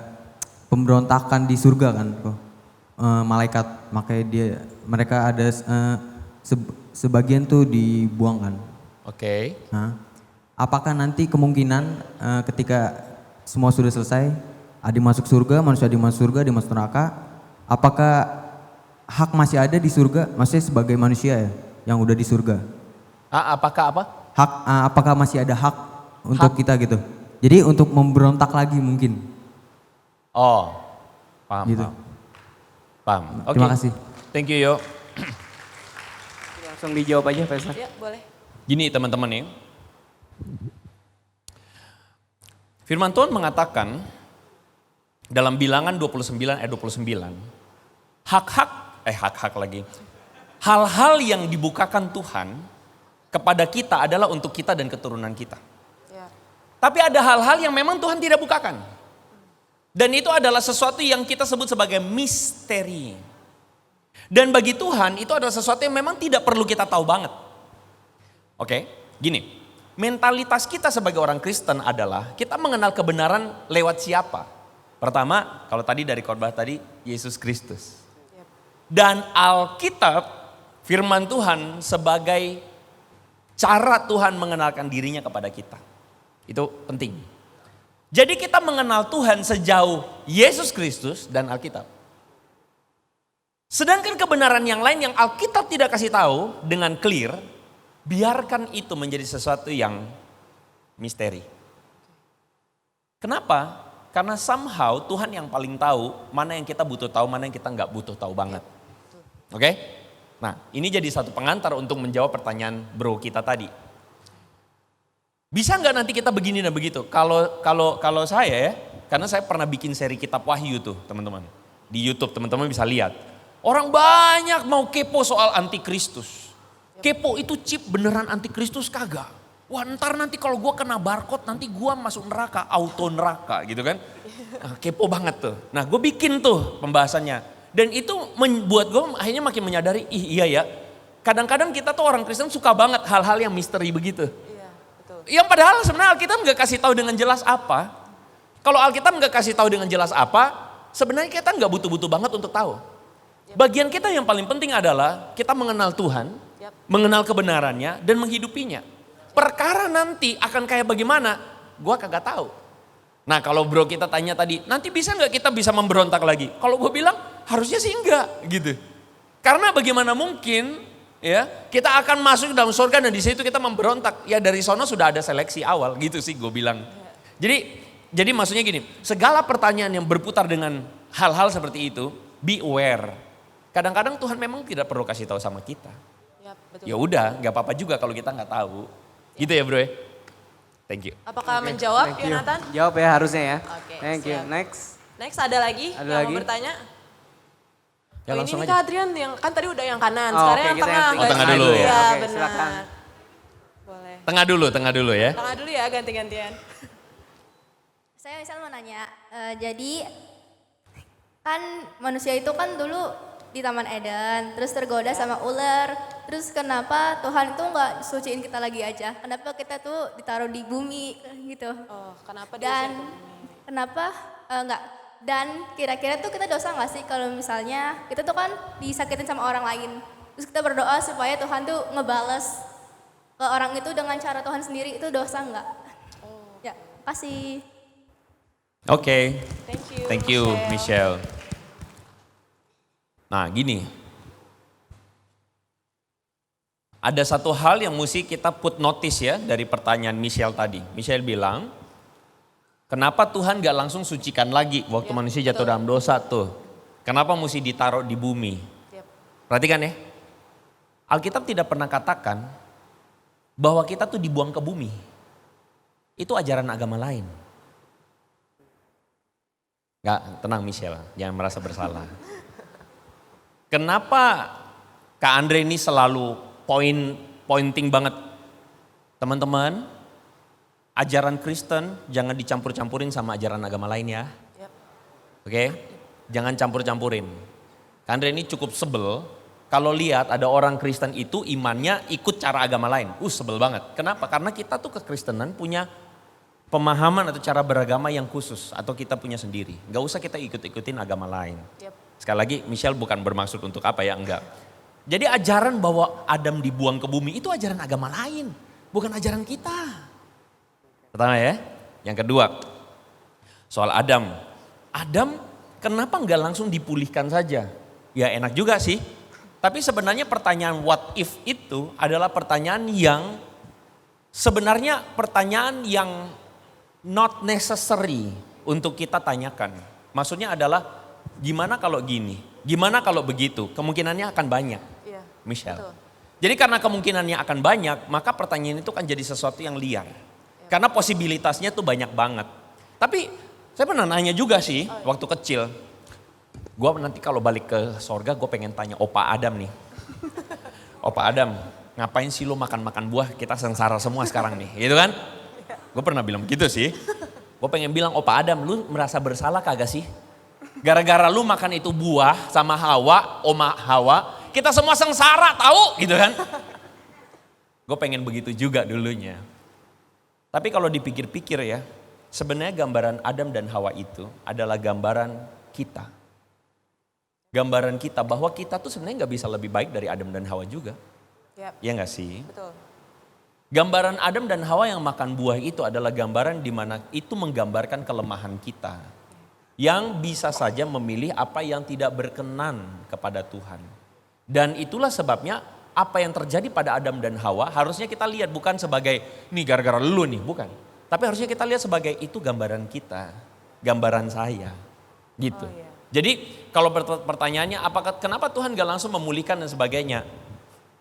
pemberontakan di surga kan, Kak. Malaikat, makanya mereka ada sebagian tuh dibuang kan.
Oke.
Nah, apakah nanti kemungkinan ketika semua sudah selesai, Adi masuk surga, manusia Adi masuk surga, Adi masuk neraka, apakah hak masih ada di surga? Maksudnya sebagai manusia ya, yang udah di surga.
Apakah apa?
Hak, apakah masih ada hak untuk kita gitu? Jadi untuk memberontak lagi mungkin.
Oh, paham.
Gitu.
Paham. Oke.
Terima kasih.
Thank you Yo.
Langsung dijawab aja Pastor.
Ya boleh.
Gini teman-teman ya. Firman Tuhan mengatakan dalam Bilangan 29 ayat 29, hak-hak lagi. Hal-hal yang dibukakan Tuhan kepada kita adalah untuk kita dan keturunan kita.
Ya.
Tapi ada hal-hal yang memang Tuhan tidak bukakan. Dan itu adalah sesuatu yang kita sebut sebagai misteri. Dan bagi Tuhan itu adalah sesuatu yang memang tidak perlu kita tahu banget. Oke, gini. Mentalitas kita sebagai orang Kristen adalah kita mengenal kebenaran lewat siapa? Pertama, kalau tadi dari khotbah tadi, Yesus Kristus. Dan Alkitab, firman Tuhan sebagai cara Tuhan mengenalkan dirinya kepada kita. Itu penting. Jadi kita mengenal Tuhan sejauh Yesus Kristus dan Alkitab. Sedangkan kebenaran yang lain yang Alkitab tidak kasih tahu dengan clear, biarkan itu menjadi sesuatu yang misteri. Kenapa? Karena somehow Tuhan yang paling tahu mana yang kita butuh tahu, mana yang kita nggak butuh tahu banget. Oke? Nah, ini jadi satu pengantar untuk menjawab pertanyaan bro kita tadi. Bisa nggak nanti kita begini dan begitu? Kalau saya ya, karena saya pernah bikin seri kitab Wahyu tuh teman-teman. Di YouTube teman-teman bisa lihat. Orang banyak mau kepo soal antikristus. Kepo itu chip beneran antikristus kagak? Wah ntar nanti kalau gue kena barcode nanti gue masuk neraka, auto neraka gitu kan. Nah, kepo banget tuh. Nah gue bikin tuh pembahasannya. Dan itu membuat gue akhirnya makin menyadari, iya ya. Kadang-kadang kita tuh orang Kristen suka banget hal-hal yang misteri begitu.
Iya, betul.
Yang padahal sebenarnya Alkitab nggak kasih tahu dengan jelas apa. Kalau Alkitab nggak kasih tahu dengan jelas apa, sebenarnya kita nggak butuh-butuh banget untuk tahu. Bagian kita yang paling penting adalah kita mengenal Tuhan, mengenal kebenarannya dan menghidupinya. Perkara nanti akan kayak bagaimana, gue kagak tahu. Nah kalau bro kita tanya tadi, nanti bisa nggak kita bisa memberontak lagi? Kalau gue bilang harusnya sih enggak gitu. Karena bagaimana mungkin ya kita akan masuk dalam surga dan di situ kita memberontak. Ya dari sono sudah ada seleksi awal gitu sih gue bilang. Jadi maksudnya gini, segala pertanyaan yang berputar dengan hal-hal seperti itu, be aware. Kadang-kadang Tuhan memang tidak perlu kasih tahu sama kita.
Ya, betul.
Ya udah, nggak apa-apa juga kalau kita nggak tahu. Gitu ya bro ya. Thank you.
Apakah menjawab
Thank you.
Yonatan?
Jawab ya harusnya ya.
Oke,
Thank you.
siap.
Next.
Next ada lagi
Ada
yang
lagi?
mau bertanya?
Ya
Oh,
langsung
ini
aja.
Kak Adrian yang kan tadi udah yang kanan,
Oh,
sekarang
oke,
yang
kita
tengah.
yang
guys.
tengah dulu.
Iya
Oke,
benar.
silakan.
Boleh.
Tengah dulu ya.
Tengah dulu ya ganti-gantian.
Saya misal mau nanya, jadi kan manusia itu kan dulu di Taman Eden, terus tergoda sama ular, terus kenapa Tuhan itu nggak suciin kita lagi aja? Kenapa kita tuh ditaruh di bumi gitu?
Oh, kenapa
Dan
dia
kenapa enggak? Dan kira-kira tuh kita dosa nggak sih kalau misalnya kita tuh kan disakitin sama orang lain, terus kita berdoa supaya Tuhan tuh ngebales ke orang itu dengan cara Tuhan sendiri, itu dosa nggak? Ya, kasih.
Oke.
Thank you.
Thank you Michelle. Nah gini, ada satu hal yang mesti kita put notice ya dari pertanyaan Michelle tadi. Michelle bilang, kenapa Tuhan gak langsung sucikan lagi waktu
Ya,
manusia jatuh
betul.
dalam dosa tuh? Kenapa mesti ditaruh di bumi?
Yep.
Perhatikan ya, Alkitab tidak pernah katakan bahwa kita tuh dibuang ke bumi. Itu ajaran agama lain. Gak, tenang Michelle, jangan merasa bersalah. Kenapa Kak Andre ini selalu pointing banget? Teman-teman, ajaran Kristen jangan dicampur-campurin sama ajaran agama lain ya.
Yep.
Oke, jangan campur-campurin. Kak Andre ini cukup sebel kalau lihat ada orang Kristen itu imannya ikut cara agama lain. Sebel banget. Kenapa? Karena kita tuh kekristenan punya pemahaman atau cara beragama yang khusus. Atau kita punya sendiri. Gak usah kita ikut-ikutin agama lain.
Yep.
Sekali lagi Michelle bukan bermaksud untuk apa ya, enggak. Jadi ajaran bahwa Adam dibuang ke bumi itu ajaran agama lain. Bukan ajaran kita. Pertama ya. Yang kedua, soal Adam. Adam kenapa enggak langsung dipulihkan saja? Ya enak juga sih. Tapi sebenarnya pertanyaan what if itu adalah pertanyaan yang sebenarnya pertanyaan yang not necessary untuk kita tanyakan. Maksudnya adalah gimana kalau gini, gimana kalau begitu, kemungkinannya akan banyak.
Iya.
Michelle.
Betul.
Jadi karena kemungkinannya akan banyak, maka pertanyaan itu kan jadi sesuatu yang liar. Karena posibilitasnya tuh banyak banget. Tapi saya pernah nanya juga sih waktu kecil. Gue nanti kalau balik ke sorga gue pengen tanya Opa Adam nih. Opa Adam, ngapain sih lo makan-makan buah, kita sengsara semua sekarang nih, gitu kan? Gue pernah bilang begitu sih. Gue pengen bilang, Opa Adam, lu merasa bersalah kagak sih? Gara-gara lu makan itu buah sama Hawa, Oma Hawa, kita semua sengsara tahu gitu kan? Gue pengen begitu juga dulunya. Tapi kalau dipikir-pikir ya, sebenarnya gambaran Adam dan Hawa itu adalah gambaran kita. Gambaran kita bahwa kita tuh sebenarnya gak bisa lebih baik dari Adam dan Hawa juga.
Yep.
Ya gak sih?
Betul.
Gambaran Adam dan Hawa yang makan buah itu adalah gambaran di mana itu menggambarkan kelemahan kita. Yang bisa saja memilih apa yang tidak berkenan kepada Tuhan. Dan itulah sebabnya apa yang terjadi pada Adam dan Hawa harusnya kita lihat bukan sebagai nih gara-gara lu nih, bukan. Tapi harusnya kita lihat sebagai itu gambaran kita, gambaran saya gitu.
Oh, iya.
Jadi kalau pertanyaannya apakah kenapa Tuhan gak langsung memulihkan dan sebagainya,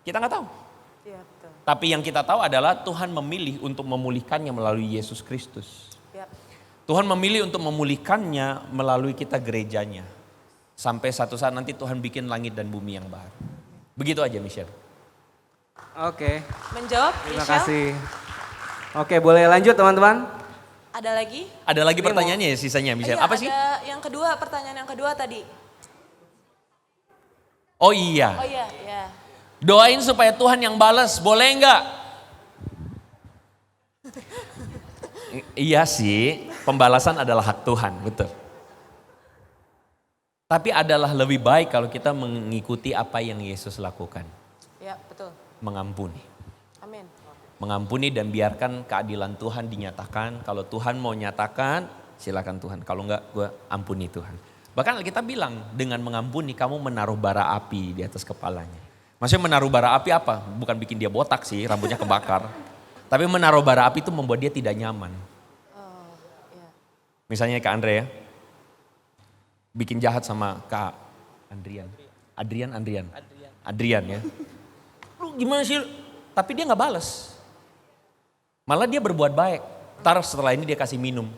kita gak tahu.
Iya, betul.
Tapi yang kita tahu adalah Tuhan memilih untuk memulihkannya melalui Yesus Kristus.
Yep.
Tuhan memilih untuk memulihkannya melalui kita gerejanya. Sampai satu saat nanti Tuhan bikin langit dan bumi yang baru. Begitu aja Michelle.
Oke,
Menjawab,
terima
Michelle?
kasih. Oke, boleh lanjut teman-teman?
Ada lagi?
Ada lagi
Ini
pertanyaannya ya sisanya Michelle.
Iya,
Apa sih?
Ada yang kedua, pertanyaan yang kedua tadi.
Oh iya.
Oh iya, iya.
Doain supaya Tuhan yang balas, boleh enggak? Iya sih, pembalasan adalah hak Tuhan, betul. Tapi adalah lebih baik kalau kita mengikuti apa yang Yesus lakukan.
Ya, betul.
Mengampuni.
Amin.
Mengampuni dan biarkan keadilan Tuhan dinyatakan. Kalau Tuhan mau nyatakan, silakan Tuhan. Kalau enggak, gue ampuni Tuhan. Bahkan kita bilang, dengan mengampuni kamu menaruh bara api di atas kepalanya. Maksudnya menaruh bara api apa? Bukan bikin dia botak sih, rambutnya kebakar. Tapi menaruh bara api itu membuat dia tidak nyaman.
Oh, iya.
Misalnya Kak Andre ya, bikin jahat sama Kak Adrian ya. Lu gimana sih? Tapi dia gak balas. Malah dia berbuat baik. Ntar setelah ini dia kasih minum.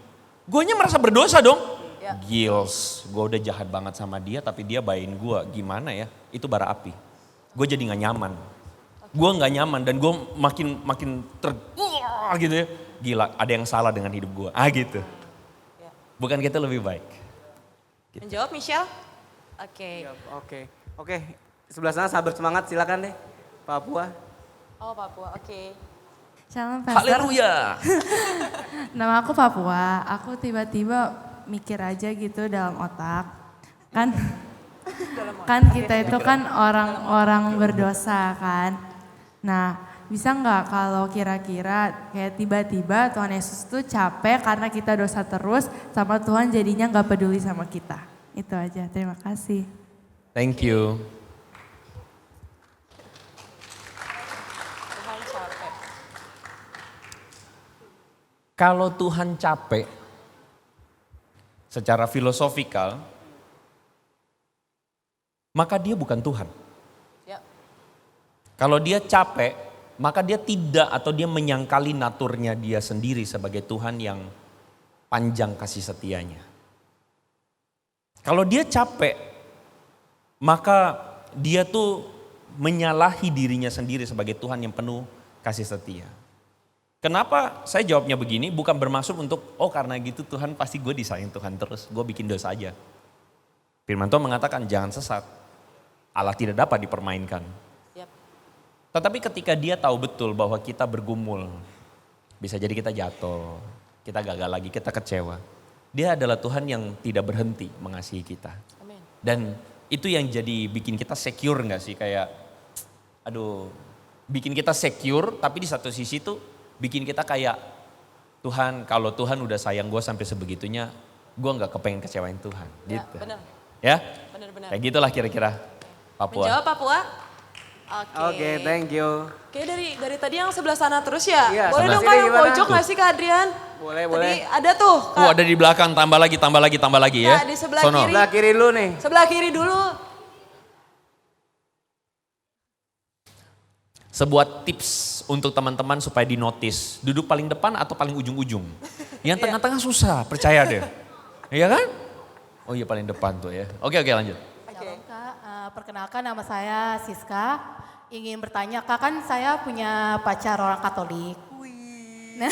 Guanya merasa berdosa dong.
Ya.
Gils, gue udah jahat banget sama dia tapi dia bayain gue. Gimana ya? Itu bara api. Gue jadi gak nyaman. Gue gak nyaman dan gue makin gitu ya. Gila, ada yang salah dengan hidup gue. Gitu.
Ya.
Bukan kita lebih baik.
Menjawab Michelle? Oke.
Oke. Sebelah sana sahabat semangat, silakan deh. Papua.
Oh, Papua, oke.
Shalom Pastor.
Haleluya.
Nama aku Papua. Aku tiba-tiba mikir aja gitu dalam otak. Kan kita itu kan orang-orang berdosa kan. Nah, bisa nggak kalau kira-kira kayak tiba-tiba Tuhan Yesus tuh capek karena kita dosa terus sama Tuhan jadinya nggak peduli sama kita. Itu aja, terima kasih.
Thank you.
Tuhan capek.
Kalau Tuhan capek, secara filosofikal, maka dia bukan Tuhan.
Ya.
Kalau dia capek, maka dia tidak atau dia menyangkali naturnya dia sendiri sebagai Tuhan yang panjang kasih setianya. Kalau dia capek, maka dia tuh menyalahi dirinya sendiri sebagai Tuhan yang penuh kasih setia. Kenapa saya jawabnya begini? Bukan bermaksud untuk, oh karena gitu Tuhan pasti gue disayang Tuhan terus, gue bikin dosa aja. Firman Tuhan mengatakan jangan sesat, Allah tidak dapat dipermainkan.
Yap.
Tetapi ketika dia tahu betul bahwa kita bergumul, bisa jadi kita jatuh, kita gagal lagi, kita kecewa. Dia adalah Tuhan yang tidak berhenti mengasihi kita.
Amin.
Dan itu yang jadi bikin kita secure gak sih? Kayak, aduh, bikin kita secure tapi di satu sisi tuh bikin kita kayak, Tuhan kalau Tuhan udah sayang gue sampai sebegitunya, gue gak kepengen kecewain Tuhan.
Ya,
Gitu.
benar.
Ya,
Benar-benar.
kayak gitulah kira-kira Papua.
Menjawab Papua?
Oke, thank you.
Oke, dari tadi yang sebelah sana terus ya?
Iya,
Boleh
sebelah
dong
sini
Kak yang
gimana?
pojok gak sih Kak Adrian?
Boleh,
Tadi
boleh.
ada tuh Kak.
Ada di belakang, tambah lagi ya.
Nah, di sebelah
Sono.
kiri.
Sebelah kiri lu nih.
Sebelah kiri dulu.
Sebuah tips untuk teman-teman supaya dinotis. Duduk paling depan atau paling ujung-ujung. Yang tengah-tengah susah, percaya deh. Iya kan? Oh iya paling depan tuh ya. Oke lanjut.
Shalom Kak, perkenalkan nama saya Siska. Ingin bertanya Kak, kan saya punya pacar orang Katolik. Nah,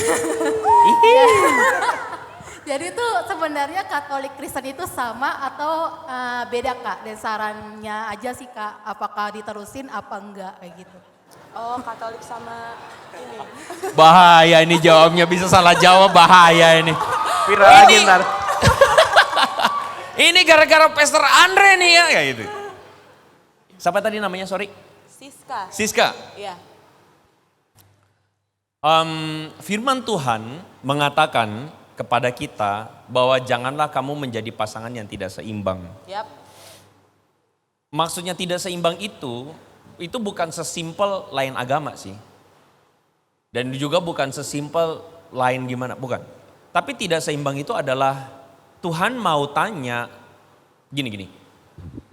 jadi itu sebenarnya Katolik Kristen itu sama atau beda Kak? Dan sarannya aja sih Kak, apakah diterusin apa enggak kayak gitu.
Oh, Katolik sama ini.
Bahaya ini jawabnya, bisa salah jawab, bahaya ini.
Viral lagi ntar.
Ini gara-gara Pastor Andre nih ya, kayak gitu. Siapa tadi namanya, sorry?
Siska.
Siska.
Iya.
Firman Tuhan mengatakan kepada kita bahwa janganlah kamu menjadi pasangan yang tidak seimbang.
Yap.
Maksudnya tidak seimbang itu bukan sesimpel lain agama sih. Dan juga bukan sesimpel lain gimana, bukan. Tapi tidak seimbang itu adalah Tuhan mau tanya gini.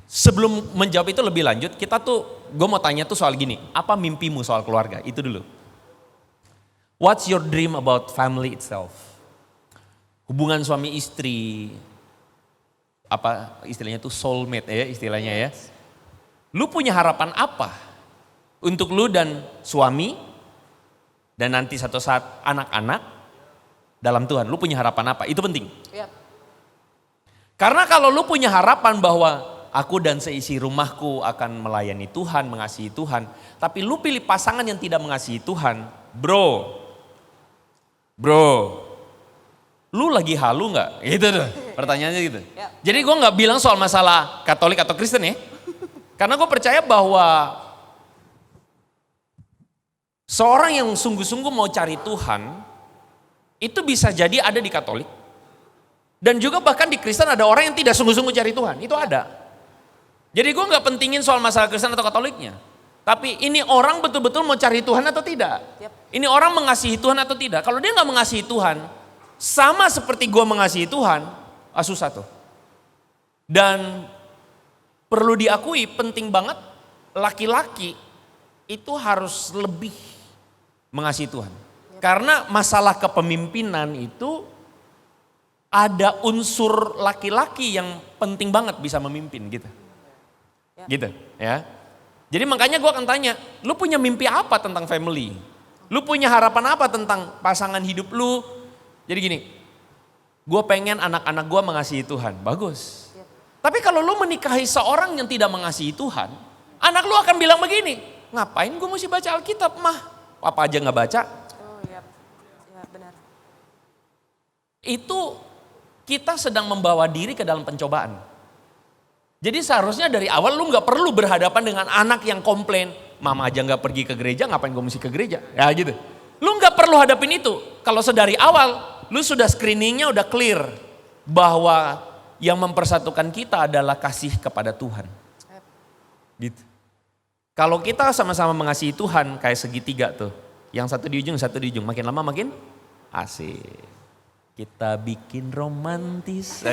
Sebelum menjawab itu lebih lanjut, gue mau tanya tuh soal gini, apa mimpimu soal keluarga? Itu dulu. What's your dream about family itself? Hubungan suami istri, apa istilahnya tuh soulmate ya istilahnya ya. Lu punya harapan apa untuk lu dan suami dan nanti satu saat anak-anak dalam Tuhan? Lu punya harapan apa? Itu penting.
Yap.
Karena kalau lu punya harapan bahwa aku dan seisi rumahku akan melayani Tuhan, mengasihi Tuhan. Tapi lu pilih pasangan yang tidak mengasihi Tuhan. Bro, lu lagi halu gak? Gitu tuh pertanyaannya gitu.
Ya.
Jadi gue gak bilang soal masalah Katolik atau Kristen ya. Karena gue percaya bahwa seorang yang sungguh-sungguh mau cari Tuhan, itu bisa jadi ada di Katolik. Dan juga bahkan di Kristen ada orang yang tidak sungguh-sungguh cari Tuhan, itu ada. Jadi gue gak pentingin soal masalah Kristen atau Katoliknya. Tapi ini orang betul-betul mau cari Tuhan atau tidak.
Yep.
Ini orang mengasihi Tuhan atau tidak. Kalau dia gak mengasihi Tuhan, sama seperti gue mengasihi Tuhan, susah tuh. Dan perlu diakui penting banget laki-laki itu harus lebih mengasihi Tuhan. Karena masalah kepemimpinan itu ada unsur laki-laki yang penting banget bisa memimpin gitu. Gitu ya. Jadi makanya gue akan tanya, lu punya mimpi apa tentang family? Lu punya harapan apa tentang pasangan hidup lu? Jadi gini, gue pengen anak-anak gue mengasihi Tuhan, bagus. Tapi kalau lu menikahi seorang yang tidak mengasihi Tuhan, anak lu akan bilang begini, ngapain gue mesti baca Alkitab mah? Apa aja gak baca?
Oh iya, ya, benar.
Itu kita sedang membawa diri ke dalam pencobaan. Jadi seharusnya dari awal lu gak perlu berhadapan dengan anak yang komplain, mama aja gak pergi ke gereja, ngapain gue mesti ke gereja? Ya gitu. Lu gak perlu hadapin itu. Kalau sedari awal, lu sudah screeningnya udah clear bahwa yang mempersatukan kita adalah kasih kepada Tuhan. Gitu. Kalau kita sama-sama mengasihi Tuhan kayak segitiga tuh. Yang satu di ujung, satu di ujung. Makin lama makin asik. Kita bikin romantis.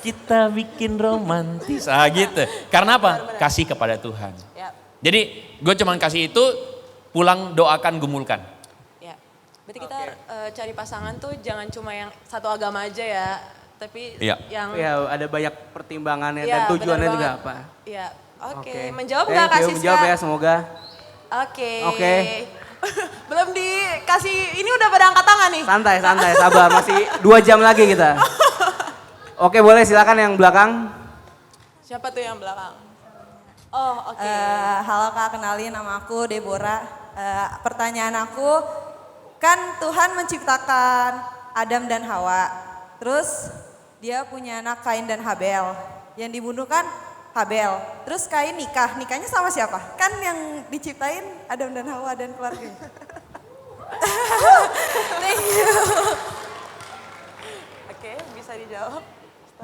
Kita bikin romantis. Gitu. Karena apa? Kasih kepada Tuhan.
Ya,
Jadi gue cuman kasih itu, pulang doakan, gumulkan.
ya. Berarti kita cari pasangan tuh jangan cuma yang satu agama aja ya. Tapi
Iya.
yang
Ya ada banyak pertimbangannya
Iya,
dan tujuannya
benar
juga
banget.
apa.
Iya, oke.
Oke.
Menjawab
Thank
nggak
you,
kasih
menjawab ya semoga.
Oke.
Oke.
Belum dikasih, ini udah pada angkat tangan nih.
Santai, santai, sabar. Masih 2 jam lagi kita. Oke, boleh silakan yang belakang.
Siapa tuh yang belakang? Oh, oke.
Halo Kak, kenalin nama aku Deborah. Pertanyaan aku, kan Tuhan menciptakan Adam dan Hawa. Terus dia punya anak Kain dan Habel. Yang dibunuh kan Habel. Terus Kain nikah. Nikahnya sama siapa? Kan yang diciptain Adam dan Hawa dan keluarganya. Thank you.
Oke, bisa dijawab.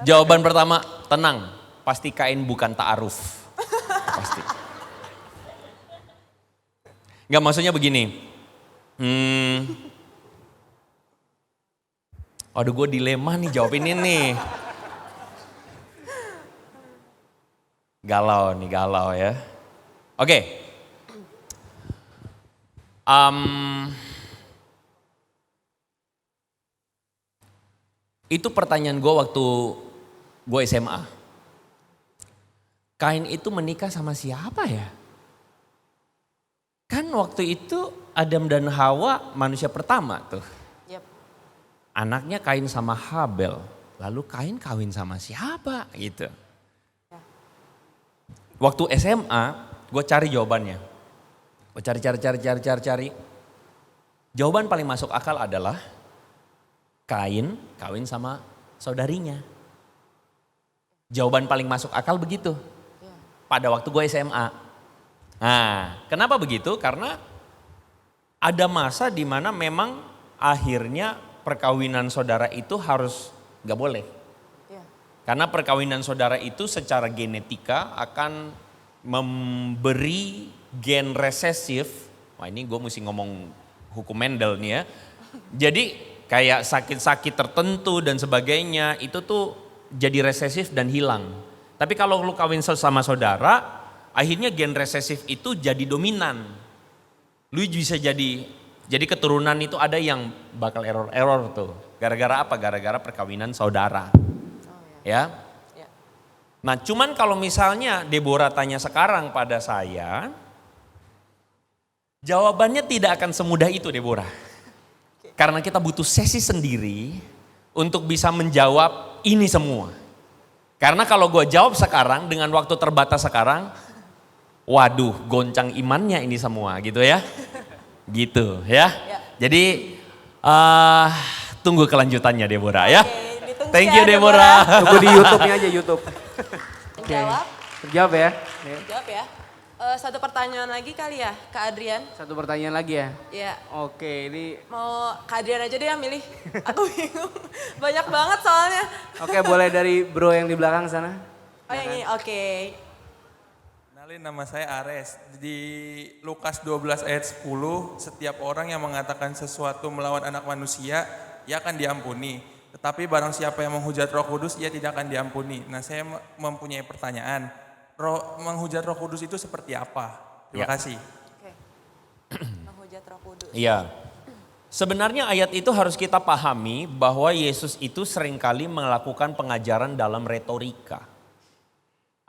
Jawaban pertama, tenang. Pasti Kain bukan ta'aruf. Pasti. Enggak, maksudnya begini. Aduh, gue dilema nih jawab ini nih. Galau ya. Oke. Itu pertanyaan gue waktu gue SMA. Kain itu menikah sama siapa ya? Kan waktu itu Adam dan Hawa manusia pertama tuh.
Yep.
Anaknya Kain sama Habel. Lalu Kain kawin sama siapa gitu. Waktu SMA gue cari jawabannya. Gue cari. Jawaban paling masuk akal adalah Kain kawin sama saudarinya. Jawaban paling masuk akal begitu. Pada waktu gue SMA. Nah, kenapa begitu? Karena ada masa di mana memang akhirnya perkawinan saudara itu harus gak boleh.
Iya.
Karena perkawinan saudara itu secara genetika akan memberi gen resesif. Wah, ini gue mesti ngomong hukum Mendel nih ya. Jadi kayak sakit-sakit tertentu dan sebagainya itu tuh jadi resesif dan hilang. Tapi kalau lu kawin sama saudara, akhirnya gen resesif itu jadi dominan. Lu bisa jadi keturunan itu ada yang bakal error tuh. Gara-gara apa? Gara-gara perkawinan saudara. Ya.
Ya.
Nah, cuman kalau misalnya Deborah tanya sekarang pada saya, jawabannya tidak akan semudah itu, Deborah. Karena kita butuh sesi sendiri untuk bisa menjawab ini semua. Karena kalau gue jawab sekarang dengan waktu terbatas sekarang, waduh, goncang imannya ini semua gitu ya. Gitu ya. Jadi tunggu kelanjutannya Deborah ya.
Ditunggu
Thank
ya,
you Deborah.
Tunggu di YouTube-nya aja, YouTube.
Menjawab?
Terjawab ya.
Jawab ya. Satu pertanyaan lagi kali ya, Kak Adrian.
Satu pertanyaan lagi ya.
Ya,
Oke, ini
mau Kak Adrian aja deh yang milih. Aku bingung. Banyak banget soalnya.
oke boleh dari bro yang di belakang sana.
Oh yang ini, oke.
Kenalin, nama saya Ares. Di Lukas 12 ayat 10, setiap orang yang mengatakan sesuatu melawan anak manusia, ia akan diampuni. Tetapi barang siapa yang menghujat Roh Kudus, ia tidak akan diampuni. Nah, saya mempunyai pertanyaan. Menghujat Roh Kudus itu seperti apa? Terima kasih.
Oke. Menghujat Roh Kudus.
Iya. Sebenarnya ayat itu harus kita pahami bahwa Yesus itu seringkali melakukan pengajaran dalam retorika.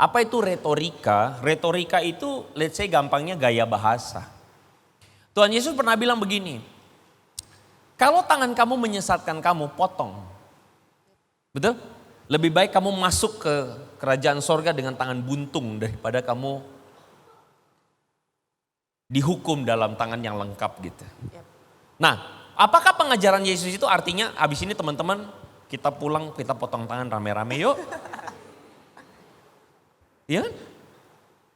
Apa itu retorika? Retorika itu let's say gampangnya gaya bahasa. Tuhan Yesus pernah bilang begini, kalau tangan kamu menyesatkan kamu, potong. Betul? Lebih baik kamu masuk ke kerajaan sorga dengan tangan buntung daripada kamu dihukum dalam tangan yang lengkap gitu. Nah, apakah pengajaran Yesus itu artinya habis ini teman-teman kita pulang kita potong tangan rame-rame yuk? Ya kan?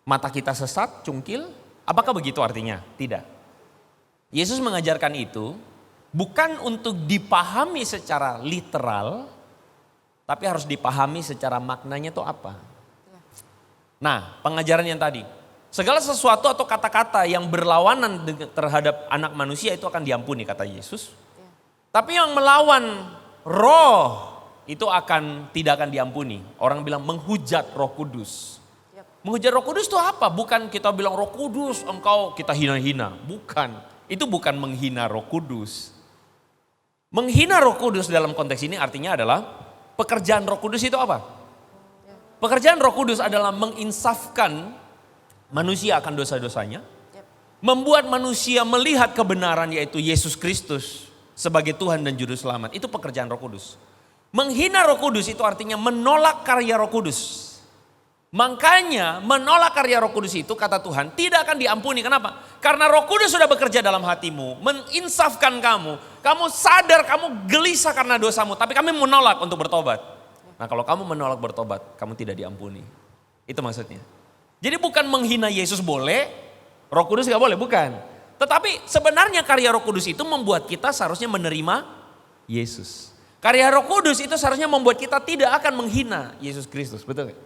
Mata kita sesat, cungkil, apakah begitu artinya? Tidak. Yesus mengajarkan itu bukan untuk dipahami secara literal, tapi harus dipahami secara maknanya itu apa. Nah, pengajaran yang tadi, Segala sesuatu atau kata-kata yang berlawanan terhadap anak manusia itu akan diampuni kata Yesus. Tapi yang melawan roh itu tidak akan diampuni. Orang bilang menghujat Roh Kudus. Menghujat Roh Kudus itu apa? Bukan kita bilang Roh Kudus engkau kita hina-hina. Bukan. Itu bukan menghina Roh Kudus. Menghina Roh Kudus dalam konteks ini artinya adalah pekerjaan Roh Kudus itu apa? Pekerjaan Roh Kudus adalah menginsafkan manusia akan dosa-dosanya. Membuat manusia melihat kebenaran yaitu Yesus Kristus sebagai Tuhan dan Juru Selamat. Itu pekerjaan Roh Kudus. Menghina Roh Kudus itu artinya menolak karya Roh Kudus. Makanya menolak karya Roh Kudus itu kata Tuhan tidak akan diampuni. Kenapa? Karena Roh Kudus sudah bekerja dalam hatimu. Meninsafkan kamu. Kamu sadar kamu gelisah karena dosamu. Tapi kami menolak untuk bertobat. Nah kalau kamu menolak bertobat kamu tidak diampuni. Itu maksudnya. Jadi bukan menghina Yesus boleh. Roh Kudus gak boleh, bukan. Tetapi sebenarnya karya Roh Kudus itu membuat kita seharusnya menerima Yesus. Karya Roh Kudus itu seharusnya membuat kita tidak akan menghina Yesus Kristus, betul gak?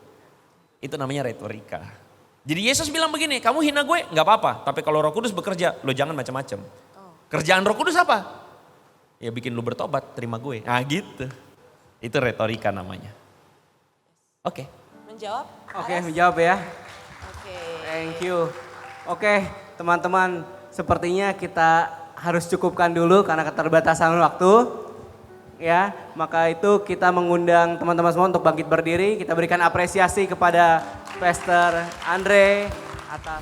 Itu namanya retorika. Jadi Yesus bilang begini, kamu hina gue gak apa-apa. Tapi kalau Roh Kudus bekerja, lo jangan macam-macam. Kerjaan Roh Kudus apa? Ya bikin lo bertobat, terima gue. Nah gitu. Itu retorika namanya. Oke.
Menjawab?
Oke, menjawab ya.
Oke.
Thank you. Oke, teman-teman, sepertinya kita harus cukupkan dulu karena keterbatasan waktu. Ya, maka itu kita mengundang teman-teman semua untuk bangkit berdiri. Kita berikan apresiasi kepada Pastor Andre atas